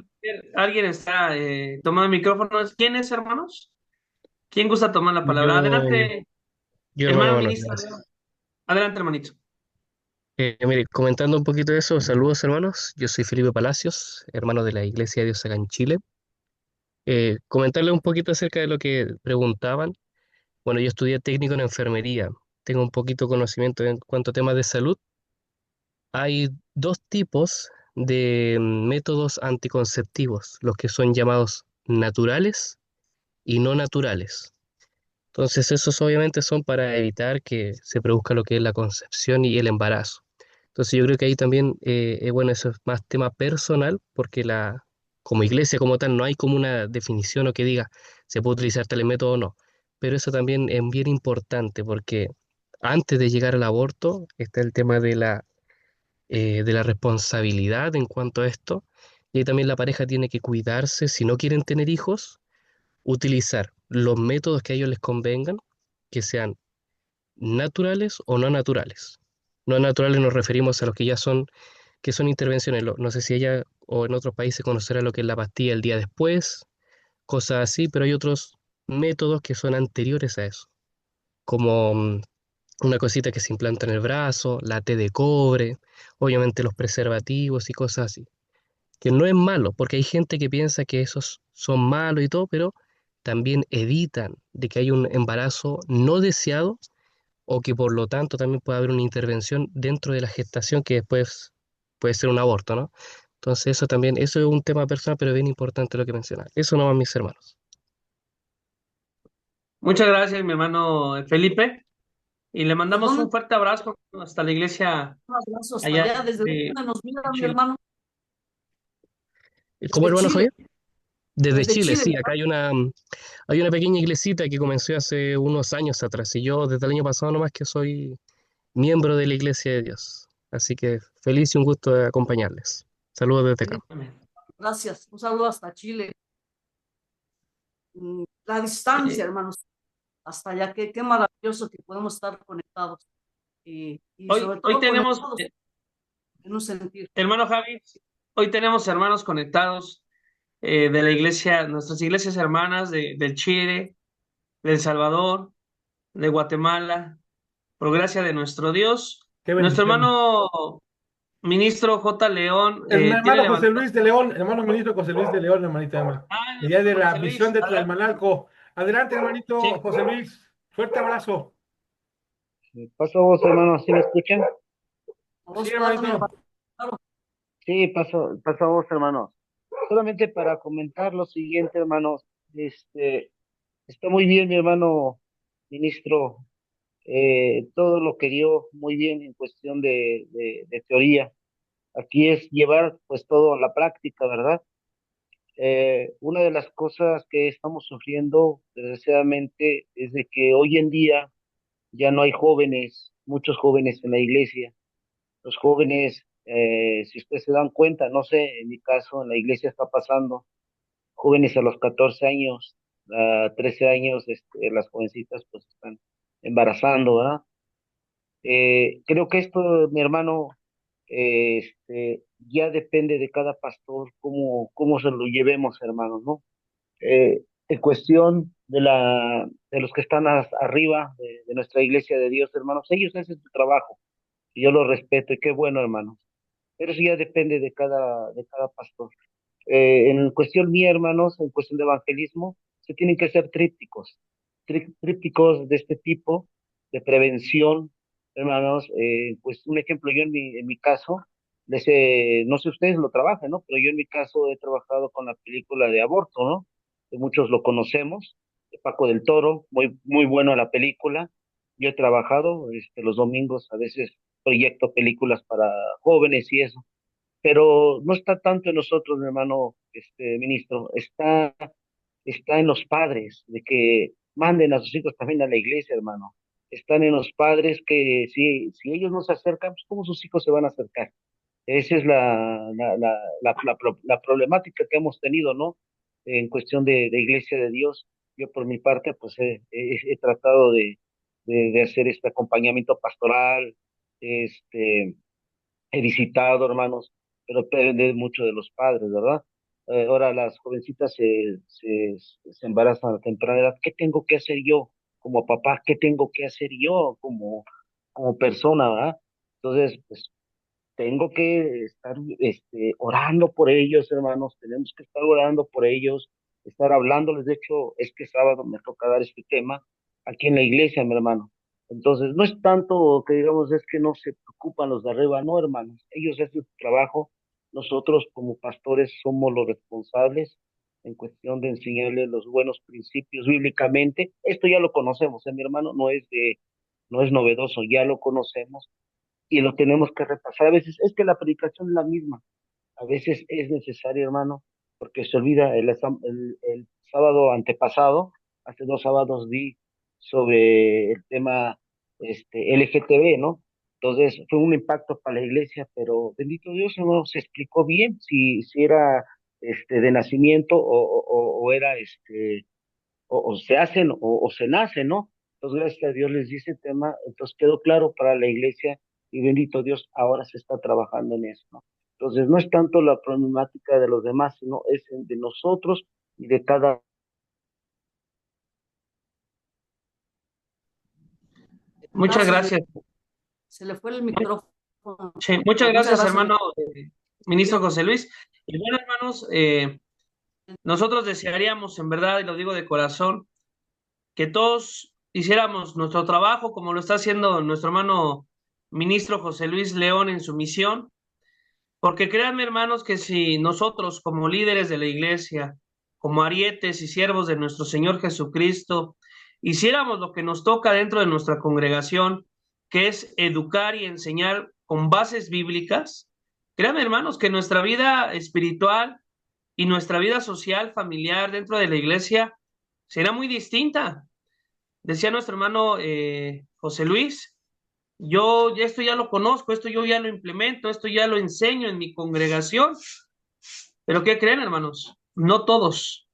alguien está tomando el micrófono. ¿Quién es, hermanos? ¿Quién gusta tomar la palabra? Yo, Adelante, yo hermano, hermano buenos ministro días. León. Adelante, hermanito. Mire, comentando un poquito de eso, saludos hermanos. Yo soy Felipe Palacios, hermano de la Iglesia de Dios acá en Chile. Comentarle un poquito acerca de lo que preguntaban. Bueno, yo estudié técnico en enfermería. Tengo un poquito de conocimiento en cuanto a temas de salud. Hay dos tipos de métodos anticonceptivos, los que son llamados naturales y no naturales. Entonces, esos obviamente son para evitar que se produzca lo que es la concepción y el embarazo. Entonces, yo creo que ahí también, bueno, eso es más tema personal, porque como iglesia como tal no hay como una definición o que diga se puede utilizar tal método o no. Pero eso también es bien importante, porque antes de llegar al aborto está el tema de la responsabilidad en cuanto a esto, y ahí también la pareja tiene que cuidarse, si no quieren tener hijos, utilizar los métodos que a ellos les convengan, que sean naturales o no naturales. No naturales nos referimos a los que son intervenciones. No sé si ella o en otros países conocerá lo que es la pastilla el día después, cosas así, pero hay otros métodos que son anteriores a eso, como una cosita que se implanta en el brazo, la T de cobre, obviamente los preservativos y cosas así. Que no es malo, porque hay gente que piensa que esos son malos y todo, pero también evitan de que haya un embarazo no deseado o que por lo tanto también puede haber una intervención dentro de la gestación que después puede ser un aborto, ¿no? Entonces eso también, eso es un tema personal, pero bien importante lo que mencionas. Eso no van mis hermanos. Muchas gracias, mi hermano Felipe. Y le ¿De mandamos dónde? un fuerte abrazo hasta la iglesia Un abrazo hasta allá allá. ¿Desde de dónde nos mira mi Chile. hermano? ¿Cómo Desde hermano Chile. Javier? Desde Desde Chile, Chile, sí, acá hay una pequeña iglesita que comenzó hace unos años atrás y yo desde el año pasado nomás que soy miembro de la Iglesia de Dios. Así que feliz y un gusto de acompañarles. Saludos desde acá. Amén. gracias. Un saludo hasta Chile. La distancia, Eh, hermanos, hasta allá. Qué maravilloso que podemos estar conectados y hoy, sobre hoy todo tenemos, conectados en un sentido. hermano Javi, hoy tenemos hermanos conectados de la iglesia, nuestras iglesias hermanas del Chile, de El Salvador, de Guatemala, por gracia de nuestro Dios. Qué Nuestro bendición. hermano ministro J. León Mi tiene hermano José levantado. Luis de León, hermano ministro José Luis de León, hermanita Emma. Ah, Allá de la José misión Luis, de adelante. Tlalmanalco. Adelante, hermanito Sí, José Luis. Fuerte abrazo. Paso vos, hermano, ¿sí me escuchan? A Sí, vos, claro, mi hermanito. hermano. Claro. Sí, paso a vos, hermanos. Solamente para comentar lo siguiente, hermanos. Está muy bien, mi hermano ministro, todo lo que dio muy bien en cuestión de teoría. Aquí es llevar pues todo a la práctica, ¿verdad? Una de las cosas que estamos sufriendo, desgraciadamente, es de que hoy en día ya no hay jóvenes, muchos jóvenes en la iglesia. Los jóvenes, si ustedes se dan cuenta, no sé, en mi caso, en la iglesia está pasando, jóvenes a los 14 años, a 13 años, las jovencitas pues están embarazando, ¿verdad? Creo que esto, mi hermano, ya depende de cada pastor, cómo se lo llevemos, hermanos, ¿no? En cuestión de los que están arriba de nuestra iglesia de Dios, hermanos, ellos hacen su trabajo, y yo lo respeto, y qué bueno, hermanos, pero eso ya depende de cada pastor. En cuestión mía, hermanos, en cuestión de evangelismo, se tienen que hacer trípticos, trípticos de este tipo, de prevención, hermanos. Pues un ejemplo, yo en mi caso, no sé ustedes lo trabajan, ¿no? Pero yo en mi caso he trabajado con la película de aborto, ¿no? Que muchos lo conocemos, de Paco del Toro, muy, muy bueno la película. Yo he trabajado los domingos, a veces proyecto películas para jóvenes y eso, pero no está tanto en nosotros, mi hermano, ministro, está en los padres, de que manden a sus hijos también a la iglesia, hermano. Están en los padres que si ellos no se acercan, pues ¿cómo sus hijos se van a acercar? Esa es la problemática que hemos tenido, ¿no? En cuestión de iglesia de Dios. Yo por mi parte, pues he tratado de hacer este acompañamiento pastoral, este, he visitado, hermanos, pero depende mucho de los padres, ¿verdad? ahora las jovencitas se embarazan a temprana edad. ¿Qué tengo que hacer yo como papá? ¿Qué tengo que hacer yo como persona, ¿verdad? Entonces, pues tengo que estar orando por ellos, hermanos, tenemos que estar orando por ellos, estar hablándoles. De hecho, este sábado me toca dar este tema aquí en la iglesia, mi hermano. Entonces, no es tanto que digamos es que no se preocupan los de arriba, no, hermanos, ellos hacen su trabajo, nosotros como pastores somos los responsables en cuestión de enseñarles los buenos principios bíblicamente. Esto ya lo conocemos, mi hermano, no es novedoso, ya lo conocemos y lo tenemos que repasar. A veces es que la predicación es la misma, a veces es necesario, hermano, porque se olvida. El sábado antepasado, hace 2 sábados, di sobre el tema LGTB, ¿no? Entonces fue un impacto para la iglesia, pero bendito Dios, no se explicó bien si era de nacimiento o era o se hacen o se nacen, ¿no? Entonces, gracias a Dios les di ese tema, entonces quedó claro para la iglesia y bendito Dios, ahora se está trabajando en eso, ¿no? Entonces, no es tanto la problemática de los demás, sino es de nosotros y de cada... Muchas gracias. Se le fue el micrófono. Sí, muchas gracias, gracias. hermano ministro José Luis. Y bueno, hermanos, nosotros desearíamos, en verdad, y lo digo de corazón, que todos hiciéramos nuestro trabajo como lo está haciendo nuestro hermano ministro José Luis León en su misión, porque créanme, hermanos, que si nosotros como líderes de la iglesia, como arietes y siervos de nuestro Señor Jesucristo, hiciéramos lo que nos toca dentro de nuestra congregación, que es educar y enseñar con bases bíblicas, créanme, hermanos, que nuestra vida espiritual y nuestra vida social, familiar dentro de la iglesia será muy distinta. Decía nuestro hermano José Luis, yo esto ya lo conozco, esto yo ya lo implemento, esto ya lo enseño en mi congregación, pero ¿qué creen, hermanos? No todos.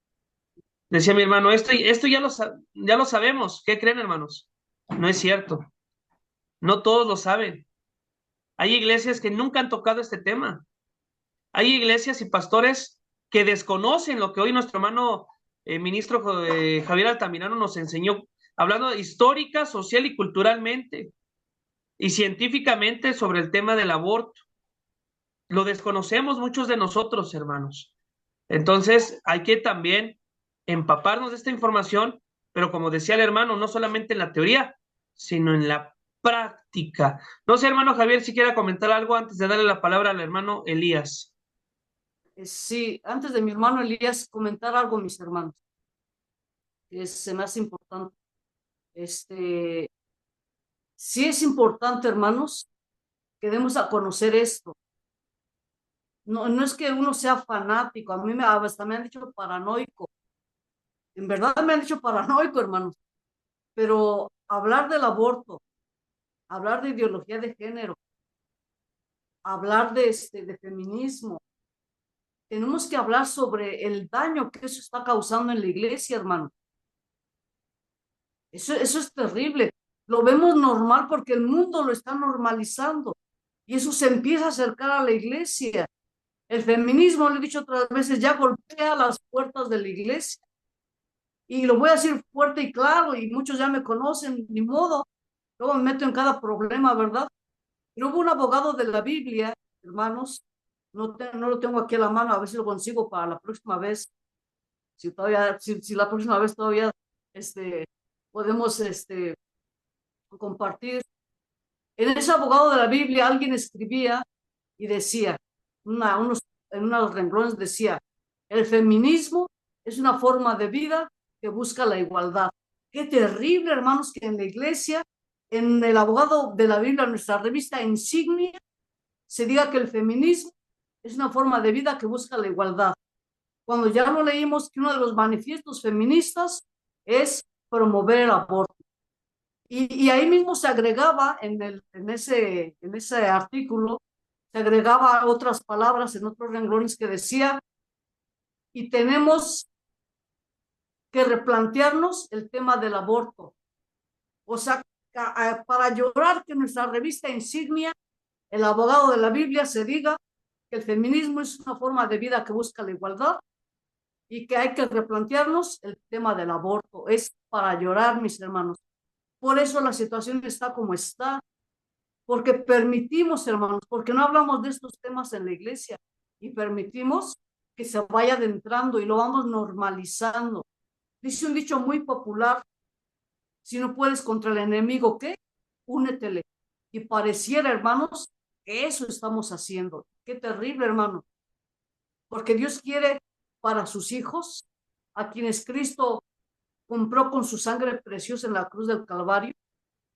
Decía mi hermano, esto ya lo sabemos, ¿qué creen, hermanos? No es cierto, no todos lo saben. Hay iglesias que nunca han tocado este tema. Hay iglesias y pastores que desconocen lo que hoy nuestro hermano ministro Javier Altamirano nos enseñó, hablando histórica, social y culturalmente y científicamente sobre el tema del aborto. Lo desconocemos muchos de nosotros, hermanos. Entonces hay que también empaparnos de esta información, pero como decía el hermano, no solamente en la teoría, sino en la práctica. No sé, hermano Javier, si quiera comentar algo antes de darle la palabra al hermano Elías. Sí, antes de mi hermano Elías, comentar algo, mis hermanos, que se me hace importante. Sí es importante, hermanos, que demos a conocer esto. No es que uno sea fanático, a mí hasta me han dicho paranoico. En verdad me han dicho paranoico, hermanos. Pero hablar del aborto, hablar de ideología de género, hablar de feminismo, tenemos que hablar sobre el daño que eso está causando en la iglesia, hermano. Eso es terrible. Lo vemos normal porque el mundo lo está normalizando y eso se empieza a acercar a la iglesia. El feminismo, le he dicho otras veces, ya golpea las puertas de la iglesia. Y lo voy a decir fuerte y claro, y muchos ya me conocen, ni modo. Luego me meto en cada problema, ¿verdad? Pero hubo un abogado de la Biblia, hermanos, no lo tengo aquí a la mano, a ver si lo consigo para la próxima vez. Si la próxima vez todavía podemos compartir. En ese abogado de la Biblia alguien escribía y decía, en unos renglones decía, el feminismo es una forma de vida que busca la igualdad. Qué terrible, hermanos, que en la iglesia, en el abogado de la Biblia, nuestra revista insignia, se diga que el feminismo es una forma de vida que busca la igualdad. Cuando ya lo leímos, que uno de los manifiestos feministas es promover el aborto. Y ahí mismo se agregaba en ese artículo, se agregaba otras palabras en otros renglones que decía, y tenemos que replantearnos el tema del aborto. O sea, para llorar que nuestra revista insignia, el abogado de la Biblia, se diga que el feminismo es una forma de vida que busca la igualdad, y que hay que replantearnos el tema del aborto. Es para llorar, mis hermanos. Por eso la situación está como está, porque permitimos, hermanos, porque no hablamos de estos temas en la iglesia y permitimos que se vaya adentrando y lo vamos normalizando. Dice un dicho muy popular: si no puedes contra el enemigo, ¿qué? Únetele. Y pareciera, hermanos, que eso estamos haciendo. Qué terrible, hermano. Porque Dios quiere para sus hijos, a quienes Cristo compró con su sangre preciosa en la cruz del Calvario,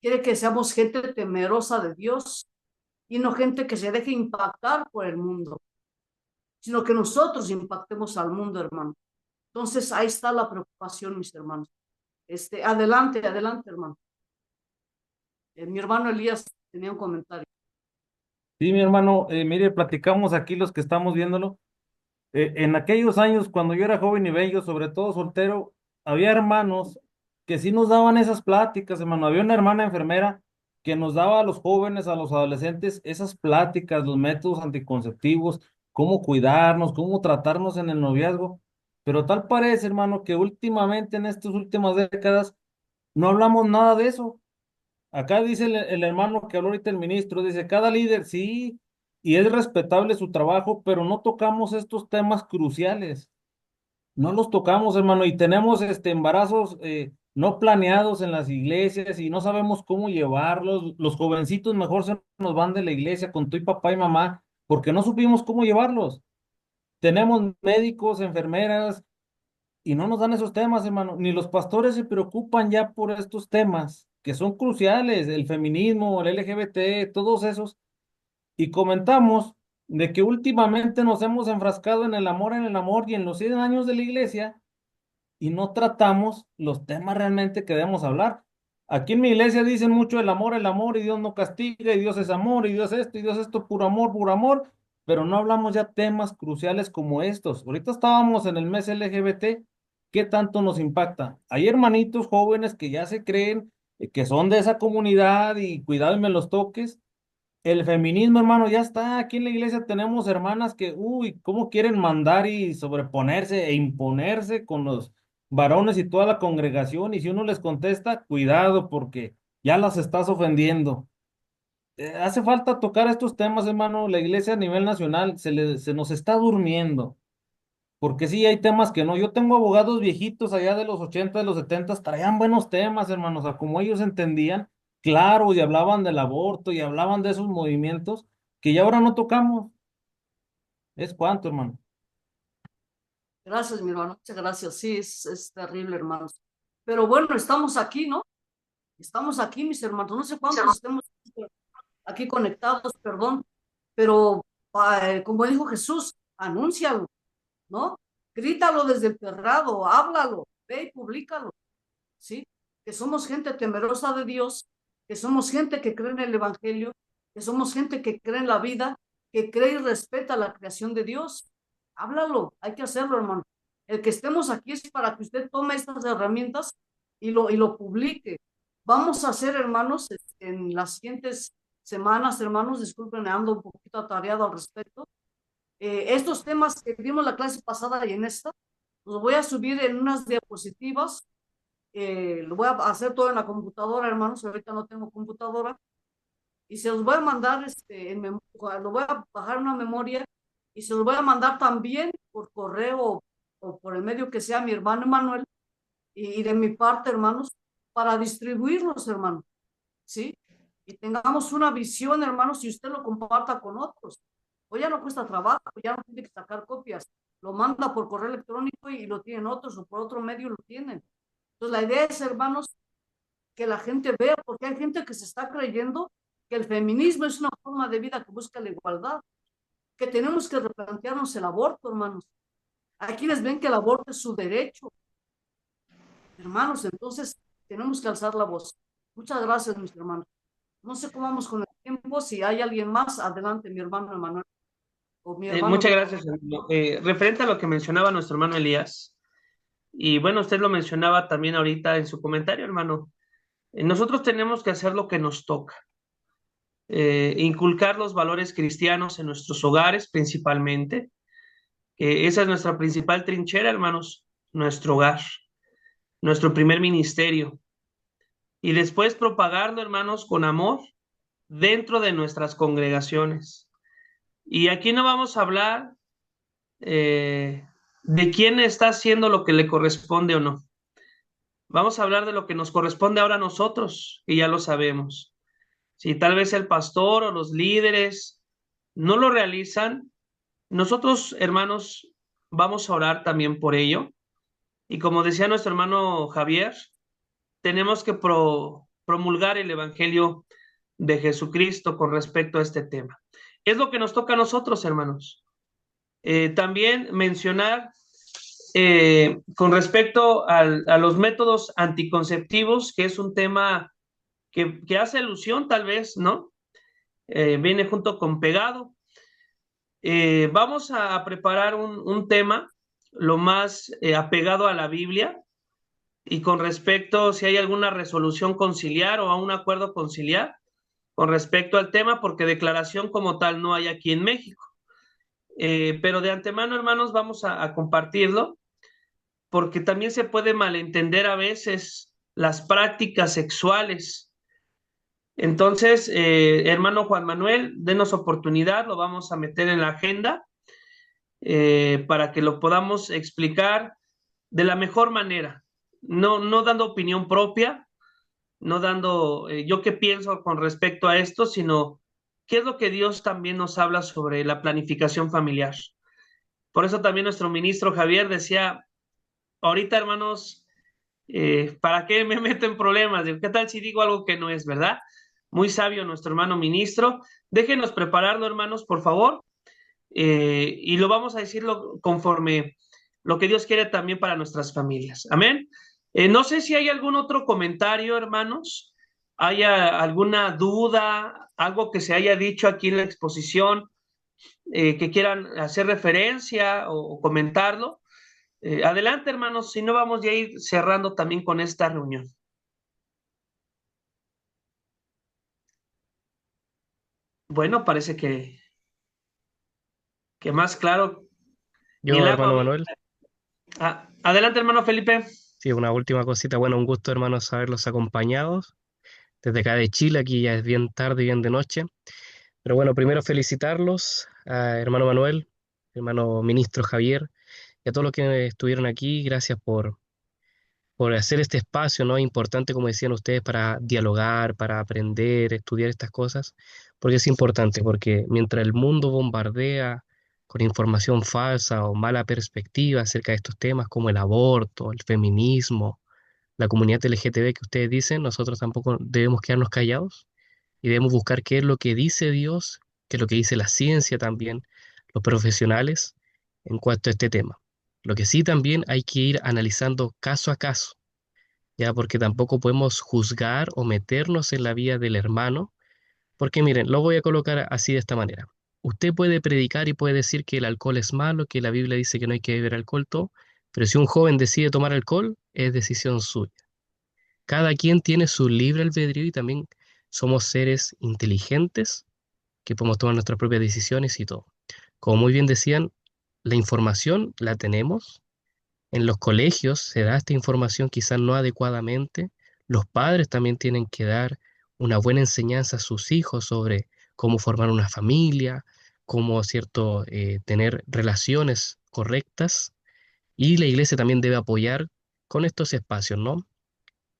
quiere que seamos gente temerosa de Dios y no gente que se deje impactar por el mundo, sino que nosotros impactemos al mundo, hermano. Entonces, ahí está la preocupación, mis hermanos. Adelante, adelante, hermano. Mi hermano Elías tenía un comentario. Sí, mi hermano, mire, platicamos aquí los que estamos viéndolo. En aquellos años, cuando yo era joven y bello, sobre todo soltero, había hermanos que sí nos daban esas pláticas, hermano. Había una hermana enfermera que nos daba a los jóvenes, a los adolescentes, esas pláticas, los métodos anticonceptivos, cómo cuidarnos, cómo tratarnos en el noviazgo. Pero tal parece, hermano, que últimamente, en estas últimas décadas, no hablamos nada de eso. Acá dice el hermano que habló ahorita el ministro, dice, cada líder sí, y es respetable su trabajo, pero no tocamos estos temas cruciales. No los tocamos, hermano, y tenemos embarazos no planeados en las iglesias y no sabemos cómo llevarlos. Los jovencitos mejor se nos van de la iglesia con tu y papá y mamá porque no supimos cómo llevarlos. Tenemos médicos, enfermeras y no nos dan esos temas, hermano. Ni los pastores se preocupan ya por estos temas que son cruciales, el feminismo, el LGBT, todos esos. Y comentamos de que últimamente nos hemos enfrascado en el amor y en los 100 años de la iglesia y no tratamos los temas realmente que debemos hablar. Aquí en mi iglesia dicen mucho el amor y Dios no castiga y Dios es amor y Dios esto y Dios esto, puro amor, pero no hablamos ya temas cruciales como estos. Ahorita estábamos en el mes LGBT, ¿qué tanto nos impacta? Hay hermanitos jóvenes que ya se creen que son de esa comunidad y cuidado y me los toques. El feminismo, hermano, ya está. Aquí en la iglesia tenemos hermanas que, uy, cómo quieren mandar y sobreponerse e imponerse con los varones y toda la congregación. Y si uno les contesta, cuidado, porque ya las estás ofendiendo. Hace falta tocar estos temas, hermano. La iglesia a nivel nacional se nos está durmiendo. Porque sí, hay temas que no. Yo tengo abogados viejitos allá de los 80 de los 70 traían buenos temas, hermanos, a como ellos entendían, claro, y hablaban del aborto y hablaban de esos movimientos que ya ahora no tocamos. ¿Es cuánto, hermano? Gracias, mi hermano. Muchas gracias. Sí, es terrible, hermanos. Pero bueno, estamos aquí, ¿no? Estamos aquí, mis hermanos. No sé cuántos estemos aquí conectados, perdón. Pero como dijo Jesús, anúncialo, ¿no? Grítalo desde el terrado, háblalo, ve y públicalo, ¿sí? Que somos gente temerosa de Dios, que somos gente que cree en el Evangelio, que somos gente que cree en la vida, que cree y respeta la creación de Dios. Háblalo, hay que hacerlo, hermano. El que estemos aquí es para que usted tome estas herramientas y lo publique. Vamos a hacer, hermanos, en las siguientes semanas, hermanos, disculpen, ando un poquito atareado al respecto. Estos temas que vimos la clase pasada y en esta, los voy a subir en unas diapositivas. Lo voy a hacer todo en la computadora, hermanos. Ahorita no tengo computadora. Y se los voy a mandar, lo voy a bajar una memoria y se los voy a mandar también por correo o por el medio que sea a mi hermano Emanuel y de mi parte, hermanos, para distribuirlos, hermanos, ¿sí? Y tengamos una visión, hermanos, y usted lo comparta con otros. O ya no cuesta trabajo, ya no tiene que sacar copias. Lo manda por correo electrónico y lo tienen otros o por otro medio lo tienen. Entonces, la idea es, hermanos, que la gente vea, porque hay gente que se está creyendo que el feminismo es una forma de vida que busca la igualdad, que tenemos que replantearnos el aborto, hermanos. Hay quienes ven que el aborto es su derecho, hermanos, entonces tenemos que alzar la voz. Muchas gracias, mis hermanos. No sé cómo vamos con el tiempo, si hay alguien más, adelante, mi hermano Emanuel. O mi hermano. Muchas gracias, hermano. Referente a lo que mencionaba nuestro hermano Elías, y bueno, usted lo mencionaba también ahorita en su comentario, hermano. Nosotros tenemos que hacer lo que nos toca, inculcar los valores cristianos en nuestros hogares principalmente, que esa es nuestra principal trinchera, hermanos, nuestro hogar, nuestro primer ministerio. Y después propagarlo, hermanos, con amor dentro de nuestras congregaciones. Y aquí no vamos a hablar de quién está haciendo lo que le corresponde o no. Vamos a hablar de lo que nos corresponde ahora a nosotros, que ya lo sabemos. Si tal vez el pastor o los líderes no lo realizan, nosotros, hermanos, vamos a orar también por ello. Y como decía nuestro hermano Javier, tenemos que promulgar el Evangelio de Jesucristo con respecto a este tema. Es lo que nos toca a nosotros, hermanos. También mencionar con respecto a los métodos anticonceptivos, que es un tema que hace alusión tal vez, ¿no? Viene junto con pegado. Vamos a preparar un tema lo más apegado a la Biblia y con respecto si hay alguna resolución conciliar o a un acuerdo conciliar con respecto al tema, porque declaración como tal no hay aquí en México. Pero de antemano, hermanos, vamos a compartirlo, porque también se puede malentender a veces las prácticas sexuales. Entonces, hermano Juan Manuel, denos oportunidad, lo vamos a meter en la agenda para que lo podamos explicar de la mejor manera, no dando opinión propia, no dando yo qué pienso con respecto a esto, sino qué es lo que Dios también nos habla sobre la planificación familiar. Por eso también nuestro ministro Javier decía, ahorita hermanos, ¿para qué me meto en problemas? ¿Qué tal si digo algo que no es, verdad? Muy sabio nuestro hermano ministro. Déjenos prepararlo, hermanos, por favor, y lo vamos a decirlo conforme lo que Dios quiere también para nuestras familias. Amén. No sé si hay algún otro comentario, hermanos, haya alguna duda, algo que se haya dicho aquí en la exposición, que quieran hacer referencia o comentarlo. Adelante, hermanos, si no vamos ya a ir cerrando también con esta reunión. Bueno, parece que más claro ni el Yo, agua. hermano Manuel, Adelante, hermano Felipe. sí, una última cosita. Bueno, un gusto, hermanos, haberlos acompañados desde acá de Chile. Aquí ya es bien tarde, bien de noche. Pero bueno, primero felicitarlos a hermano Manuel, hermano ministro Javier y a todos los que estuvieron aquí. Gracias por hacer este espacio, ¿no? Importante, como decían ustedes, para dialogar, para aprender, estudiar estas cosas, porque es importante, porque mientras el mundo bombardea con información falsa o mala perspectiva acerca de estos temas como el aborto, el feminismo, la comunidad LGTB que ustedes dicen, nosotros tampoco debemos quedarnos callados y debemos buscar qué es lo que dice Dios, qué es lo que dice la ciencia también, los profesionales en cuanto a este tema. Lo que sí también hay que ir analizando caso a caso, ya porque tampoco podemos juzgar o meternos en la vida del hermano, porque miren, lo voy a colocar así de esta manera. Usted puede predicar y puede decir que el alcohol es malo, que la Biblia dice que no hay que beber alcohol, todo, pero si un joven decide tomar alcohol, es decisión suya. Cada quien tiene su libre albedrío y también somos seres inteligentes que podemos tomar nuestras propias decisiones y todo. Como muy bien decían, la información la tenemos. En los colegios se da esta información quizás no adecuadamente. Los padres también tienen que dar una buena enseñanza a sus hijos sobre cómo formar una familia, cómo, cierto, tener relaciones correctas. Y la iglesia también debe apoyar con estos espacios, ¿no?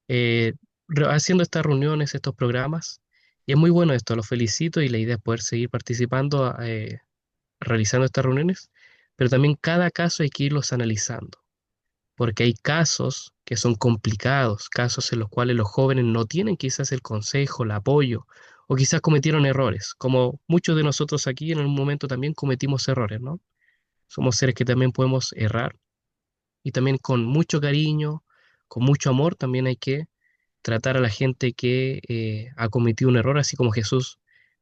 eh, Haciendo estas reuniones, estos programas. Y es muy bueno esto, los felicito y la idea es poder seguir participando, realizando estas reuniones, pero también cada caso hay que irlos analizando, porque hay casos que son complicados, casos en los cuales los jóvenes no tienen quizás el consejo, el apoyo, o quizás cometieron errores, como muchos de nosotros aquí en un momento también cometimos errores, ¿no? Somos seres que también podemos errar y también con mucho cariño, con mucho amor, también hay que tratar a la gente que ha cometido un error, así como Jesús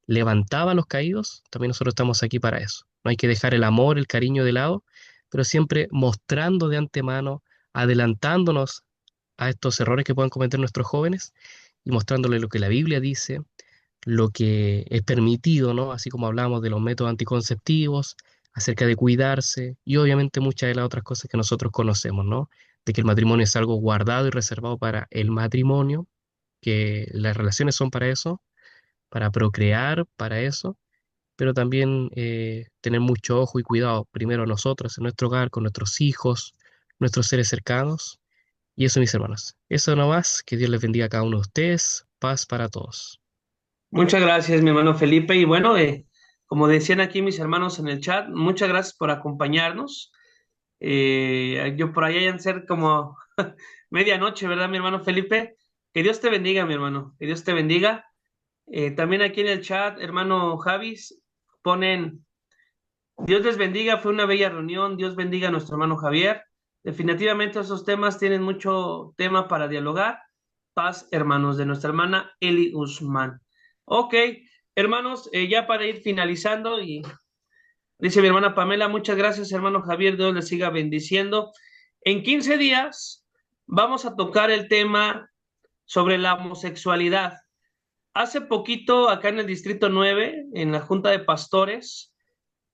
levantaba a los caídos, también nosotros estamos aquí para eso. No hay que dejar el amor, el cariño de lado, pero siempre mostrando de antemano, adelantándonos a estos errores que puedan cometer nuestros jóvenes y mostrándoles lo que la Biblia dice, lo que es permitido, ¿no? Así como hablamos de los métodos anticonceptivos, acerca de cuidarse y obviamente muchas de las otras cosas que nosotros conocemos, ¿no? De que el matrimonio es algo guardado y reservado para el matrimonio, que las relaciones son para eso, para procrear, para eso, pero también tener mucho ojo y cuidado, primero nosotros, en nuestro hogar, con nuestros hijos, nuestros seres cercanos. Y eso, mis hermanos. Eso no más. Que Dios les bendiga a cada uno de ustedes. Paz para todos. Muchas gracias, mi hermano Felipe. Y bueno, como decían aquí mis hermanos en el chat, muchas gracias por acompañarnos. Yo por ahí hayan ser como medianoche, ¿verdad, mi hermano Felipe? Que Dios te bendiga, mi hermano. Que Dios te bendiga. También aquí en el chat, hermano Javis, ponen, Dios les bendiga, fue una bella reunión, Dios bendiga a nuestro hermano Javier. Definitivamente esos temas tienen mucho tema para dialogar. Paz, hermanos, de nuestra hermana Eli Usman. Ok, hermanos, ya para ir finalizando, y dice mi hermana Pamela, muchas gracias, hermano Javier, Dios les siga bendiciendo. En 15 días vamos a tocar el tema sobre la homosexualidad. Hace poquito, acá en el Distrito 9, en la Junta de Pastores,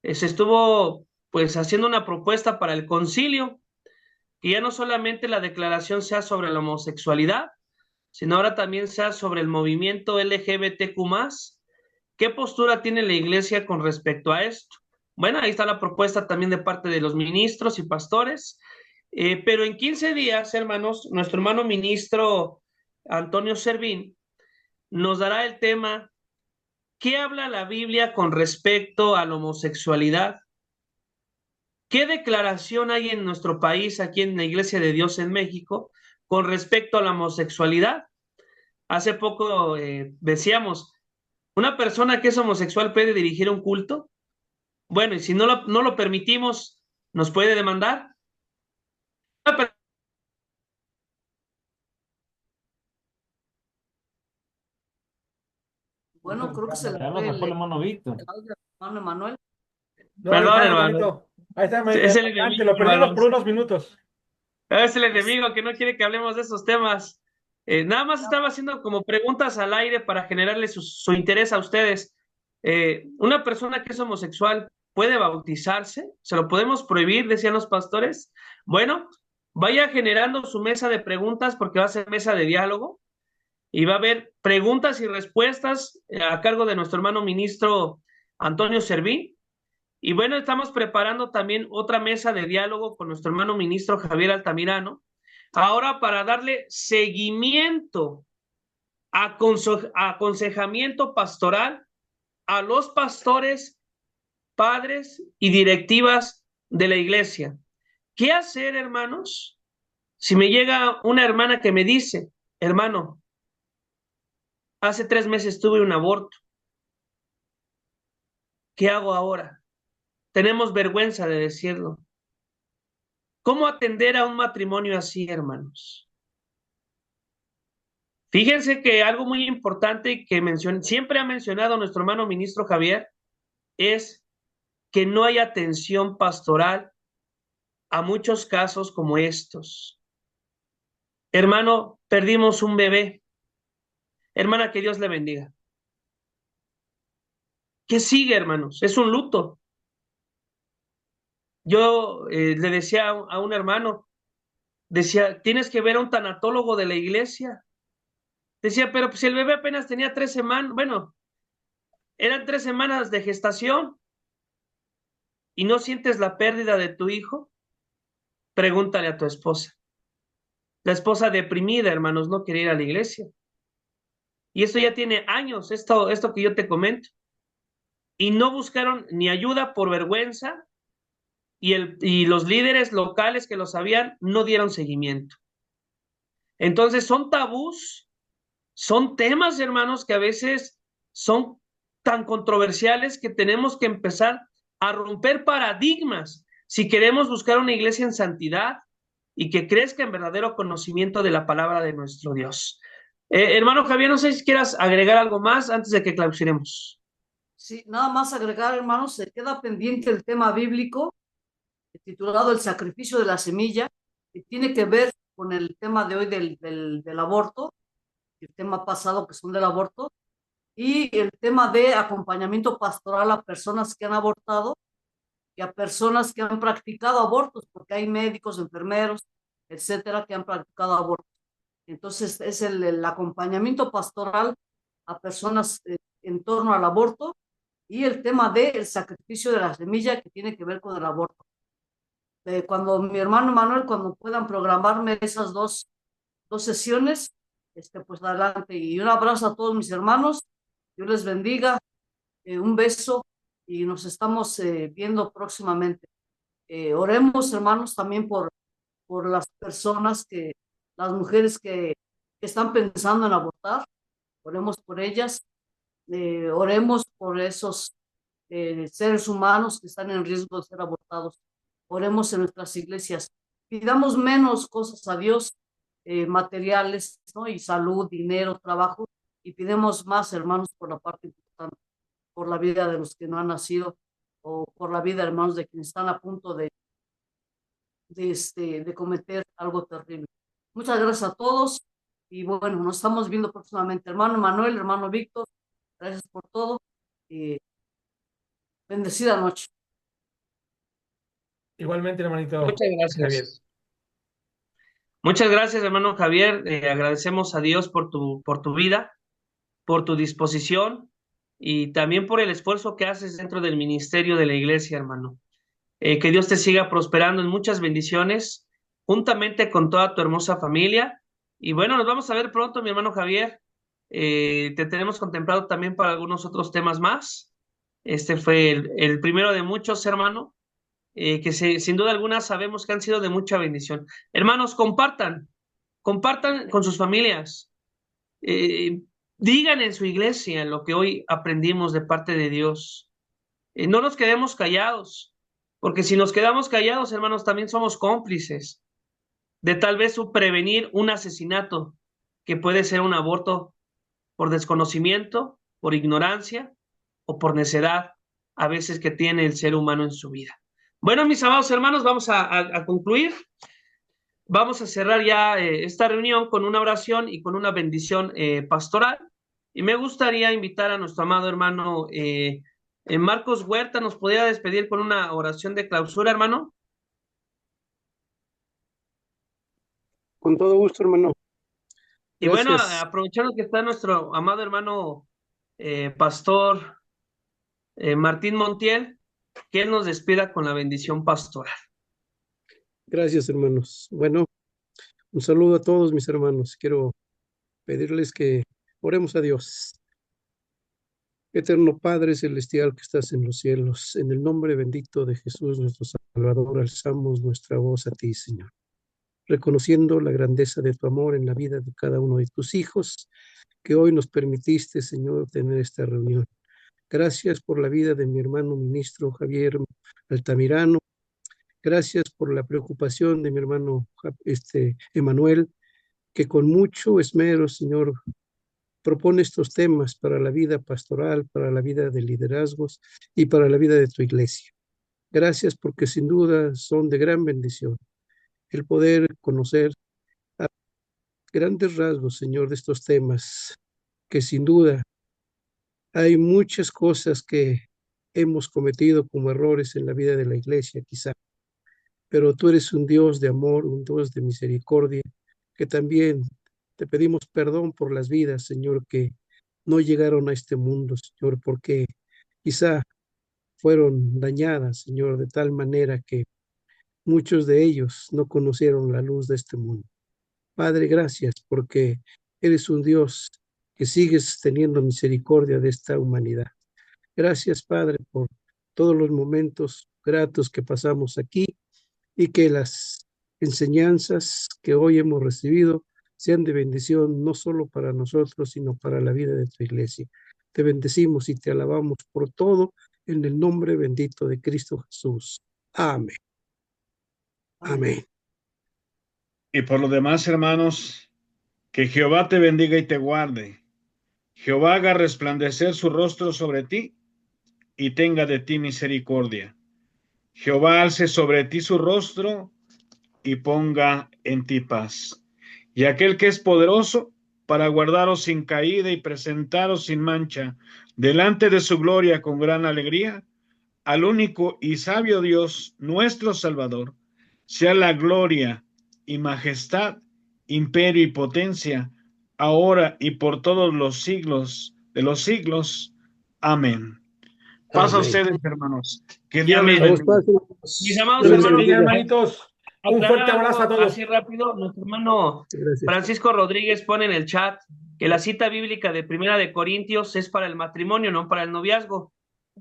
se estuvo pues haciendo una propuesta para el concilio, que ya no solamente la declaración sea sobre la homosexualidad, sino ahora también sea sobre el movimiento LGBTQ+. ¿Qué postura tiene la iglesia con respecto a esto? Bueno, ahí está la propuesta también de parte de los ministros y pastores, pero en 15 días, hermanos, nuestro hermano ministro Antonio Servín nos dará el tema: ¿qué habla la Biblia con respecto a la homosexualidad? ¿Qué declaración hay en nuestro país, aquí en la Iglesia de Dios en México, con respecto a la homosexualidad? Hace poco decíamos, ¿una persona que es homosexual puede dirigir un culto? Bueno, y si no lo permitimos, ¿nos puede demandar? Bueno, creo que se le Ya lo fue sacó el el hermano Víctor. audio al hermano Emanuel. No, ahí Perdón, está, hermano. hermanito. Ahí está, Es el adelante, enemigo, lo perdimos por hermanos. unos minutos. Es el enemigo que no quiere que hablemos de esos temas. Nada más estaba haciendo como preguntas al aire para generarle su interés a ustedes. ¿Una persona que es homosexual puede bautizarse? ¿Se lo podemos prohibir? Decían los pastores. Bueno, vaya generando su mesa de preguntas, porque va a ser mesa de diálogo y va a haber preguntas y respuestas a cargo de nuestro hermano ministro Antonio Servín. Y bueno, estamos preparando también otra mesa de diálogo con nuestro hermano ministro Javier Altamirano, ahora para darle seguimiento, aconsejamiento pastoral a los pastores, padres y directivas de la iglesia. ¿Qué hacer, hermanos? Si me llega una hermana que me dice, hermano, hace 3 meses tuve un aborto, ¿qué hago ahora? Tenemos vergüenza de decirlo. ¿Cómo atender a un matrimonio así, hermanos? Fíjense que algo muy importante que siempre ha mencionado nuestro hermano ministro Javier es que no hay atención pastoral a muchos casos como estos. Hermano, perdimos un bebé. Hermana, que Dios le bendiga. ¿Qué sigue, hermanos? Es un luto. Yo le decía a un hermano, decía, tienes que ver a un tanatólogo de la iglesia. Decía, pero pues, si el bebé apenas tenía 3 semanas, bueno, eran 3 semanas de gestación y no sientes la pérdida de tu hijo, pregúntale a tu esposa. La esposa deprimida, hermanos, no quiere ir a la iglesia. Y esto ya tiene años, esto que yo te comento. Y no buscaron ni ayuda por vergüenza, y los líderes locales que lo sabían no dieron seguimiento. Entonces son tabús, son temas, hermanos, que a veces son tan controversiales que tenemos que empezar a romper paradigmas si queremos buscar una iglesia en santidad y que crezca en verdadero conocimiento de la palabra de nuestro Dios. Hermano Javier, no sé si quieras agregar algo más antes de que clausuremos. Sí, nada más agregar, hermanos, se queda pendiente el tema bíblico titulado El sacrificio de la semilla, que tiene que ver con el tema de hoy del aborto, el tema pasado que son del aborto, y el tema de acompañamiento pastoral a personas que han abortado, y a personas que han practicado abortos, porque hay médicos, enfermeros, etcétera, que han practicado abortos. Entonces, es el acompañamiento pastoral a personas en torno al aborto y el tema del sacrificio de la semilla que tiene que ver con el aborto. Cuando mi hermano Manuel, cuando puedan programarme esas dos sesiones, pues adelante. Y un abrazo a todos mis hermanos. Dios les bendiga. Un beso y nos estamos viendo próximamente. Oremos, hermanos, también por las personas las mujeres que están pensando en abortar. Oremos por ellas. Oremos por esos seres humanos que están en riesgo de ser abortados. Oremos en nuestras iglesias. Pidamos menos cosas a Dios, materiales, ¿no? Y salud, dinero, trabajo, y pidemos más, hermanos, por la parte importante, por la vida de los que no han nacido, o por la vida, hermanos, de quienes están a punto de cometer algo terrible. Muchas gracias a todos, y bueno, nos estamos viendo próximamente. Hermano Manuel, hermano Víctor, gracias por todo, y bendecida noche. Igualmente, hermanito Muchas Javier. gracias. Muchas gracias, hermano Javier. Agradecemos a Dios por tu vida, por tu disposición y también por el esfuerzo que haces dentro del ministerio de la iglesia, hermano. Que Dios te siga prosperando en muchas bendiciones, juntamente con toda tu hermosa familia. Y bueno, nos vamos a ver pronto, mi hermano Javier. Te tenemos contemplado también para algunos otros temas más. Este fue el primero de muchos, hermano, sin duda alguna sabemos que han sido de mucha bendición. Hermanos, compartan con sus familias. Eh, Digan en su iglesia lo que hoy aprendimos de parte de Dios. No nos quedemos callados, porque si nos quedamos callados, hermanos, también somos cómplices de tal vez prevenir un asesinato que puede ser un aborto por desconocimiento, por ignorancia o por necedad a veces que tiene el ser humano en su vida. Bueno, mis amados hermanos, vamos a concluir. Vamos a cerrar ya esta reunión con una oración y con una bendición pastoral. Y me gustaría invitar a nuestro amado hermano Marcos Huerta, ¿nos podría despedir con una oración de clausura, hermano? Con todo gusto, hermano. Y bueno, Gracias. aprovechando que está nuestro amado hermano pastor Martín Montiel, que él nos despida con la bendición pastoral. Gracias, hermanos. Bueno, un saludo a todos mis hermanos. Quiero pedirles que oremos a Dios. Eterno Padre Celestial que estás en los cielos, en el nombre bendito de Jesús, nuestro Salvador, alzamos nuestra voz a ti, Señor, reconociendo la grandeza de tu amor en la vida de cada uno de tus hijos, que hoy nos permitiste, Señor, tener esta reunión. Gracias por la vida de mi hermano ministro Javier Altamirano. Gracias por la preocupación de mi hermano Emanuel, que con mucho esmero, Señor, propone estos temas para la vida pastoral, para la vida de liderazgos y para la vida de tu iglesia. Gracias porque sin duda son de gran bendición el poder conocer a grandes rasgos, Señor, de estos temas, que sin duda hay muchas cosas que hemos cometido como errores en la vida de la iglesia, quizá, pero tú eres un Dios de amor, un Dios de misericordia, que también te pedimos perdón por las vidas, Señor, que no llegaron a este mundo, Señor, porque quizá fueron dañadas, Señor, de tal manera que muchos de ellos no conocieron la luz de este mundo. Padre, gracias porque eres un Dios que sigues teniendo misericordia de esta humanidad. Gracias, Padre, por todos los momentos gratos que pasamos aquí y que las enseñanzas que hoy hemos recibido sean de bendición no solo para nosotros, sino para la vida de tu iglesia. Te bendecimos y te alabamos por todo en el nombre bendito de Cristo Jesús. Amén. Amén. Y por lo demás, hermanos, que Jehová te bendiga y te guarde. Jehová haga resplandecer su rostro sobre ti y tenga de ti misericordia. Jehová alce sobre ti su rostro y ponga en ti paz. Y aquel que es poderoso para guardaros sin caída y presentaros sin mancha delante de su gloria con gran alegría, al único y sabio Dios, nuestro Salvador, sea la gloria y majestad, imperio y potencia, ahora y por todos los siglos de los siglos. Amén. Paso a Amén. ustedes, hermanos. Que Y Dios les amén. bendiga. Mis amados Dios les hermanos, bendiga. hermanitos. Un fuerte aclarar abrazo a algo todos. así rápido. Nuestro hermano Gracias. Francisco Rodríguez pone en el chat que la cita bíblica de Primera de Corintios es para el matrimonio, no para el noviazgo.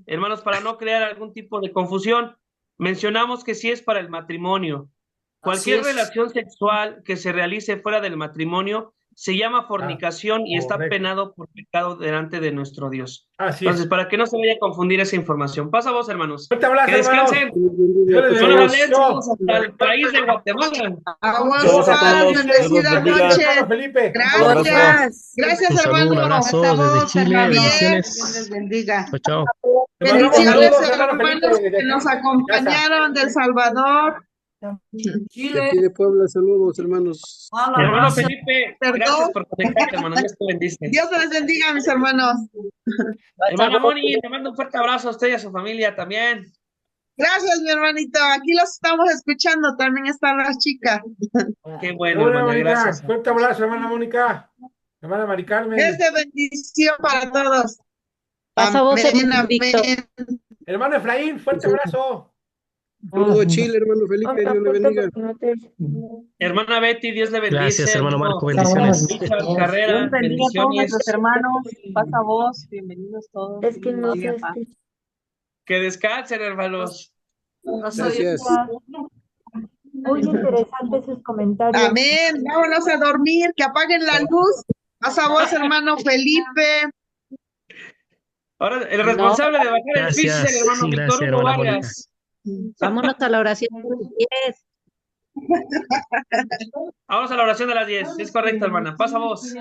Hermanos, para no crear algún tipo de confusión, mencionamos que sí es para el matrimonio. Cualquier Así es. relación sexual que se realice fuera del matrimonio se llama fornicación y está correcto. penado por pecado delante de nuestro Dios. Así Entonces, es. para que no se vaya a confundir esa información. Pasa vos, hermanos. Fuerte abrazo, Que hermanos. descansen. Dios les bendiga. Dios les Hermano bendiga. Valen, saludos hasta el país de Guatemala. Aguas, Saludos a paz, todos. bendecidas Hermano noches. Felipe. Gracias. Un Gracias, saludo, un hermano. abrazo Hasta desde vos, Chile, hermano. Dios les bendiciones. bendiga. Chao, chao. Te mandamos Bendiciones, saludos, hermano hermanos, Felipe, que desde nos aquí, acompañaron del Salvador. De Chile. aquí de Puebla, saludos, hermanos. Hermano Felipe, Perdón. gracias por conectarte, hermano. Dios te bendice. Dios les bendiga, mis hermanos. Hermana Moni, le mando un fuerte abrazo a usted y a su familia también. Gracias, mi hermanito. Aquí los estamos escuchando. También están las chicas. Qué bueno, Hola, hermana, Mónica. gracias. Fuerte abrazo, hermana Mónica. Hermana Mari Carmen. Es de bendición para todos. Pasa vos, Amén, Víctor. amén. Hermano Efraín, fuerte abrazo. Saludos a Chile, hermano Felipe. Dios le bendiga. Hermana Betty, Dios le bendice. Gracias, hermano Hermano Marco, bendiciones. Richard Dios Carrera, bendiga a todos bendiciones. nuestros hermanos. Pasa vos, bienvenidos todos. Es que no sé. Que descansen, hermanos. Gracias. Muy interesantes sus comentarios. Amén. Vámonos a dormir. Que apaguen la luz. Pasa vos, hermano Felipe. Ahora, el responsable de bajar el pitch es el hermano Gracias, Víctor Hugo hermana Mónica. Vargas. Vámonos a la oración de las 10. Vamos a la oración de las 10. Es correcto, hermana. Pasa vos.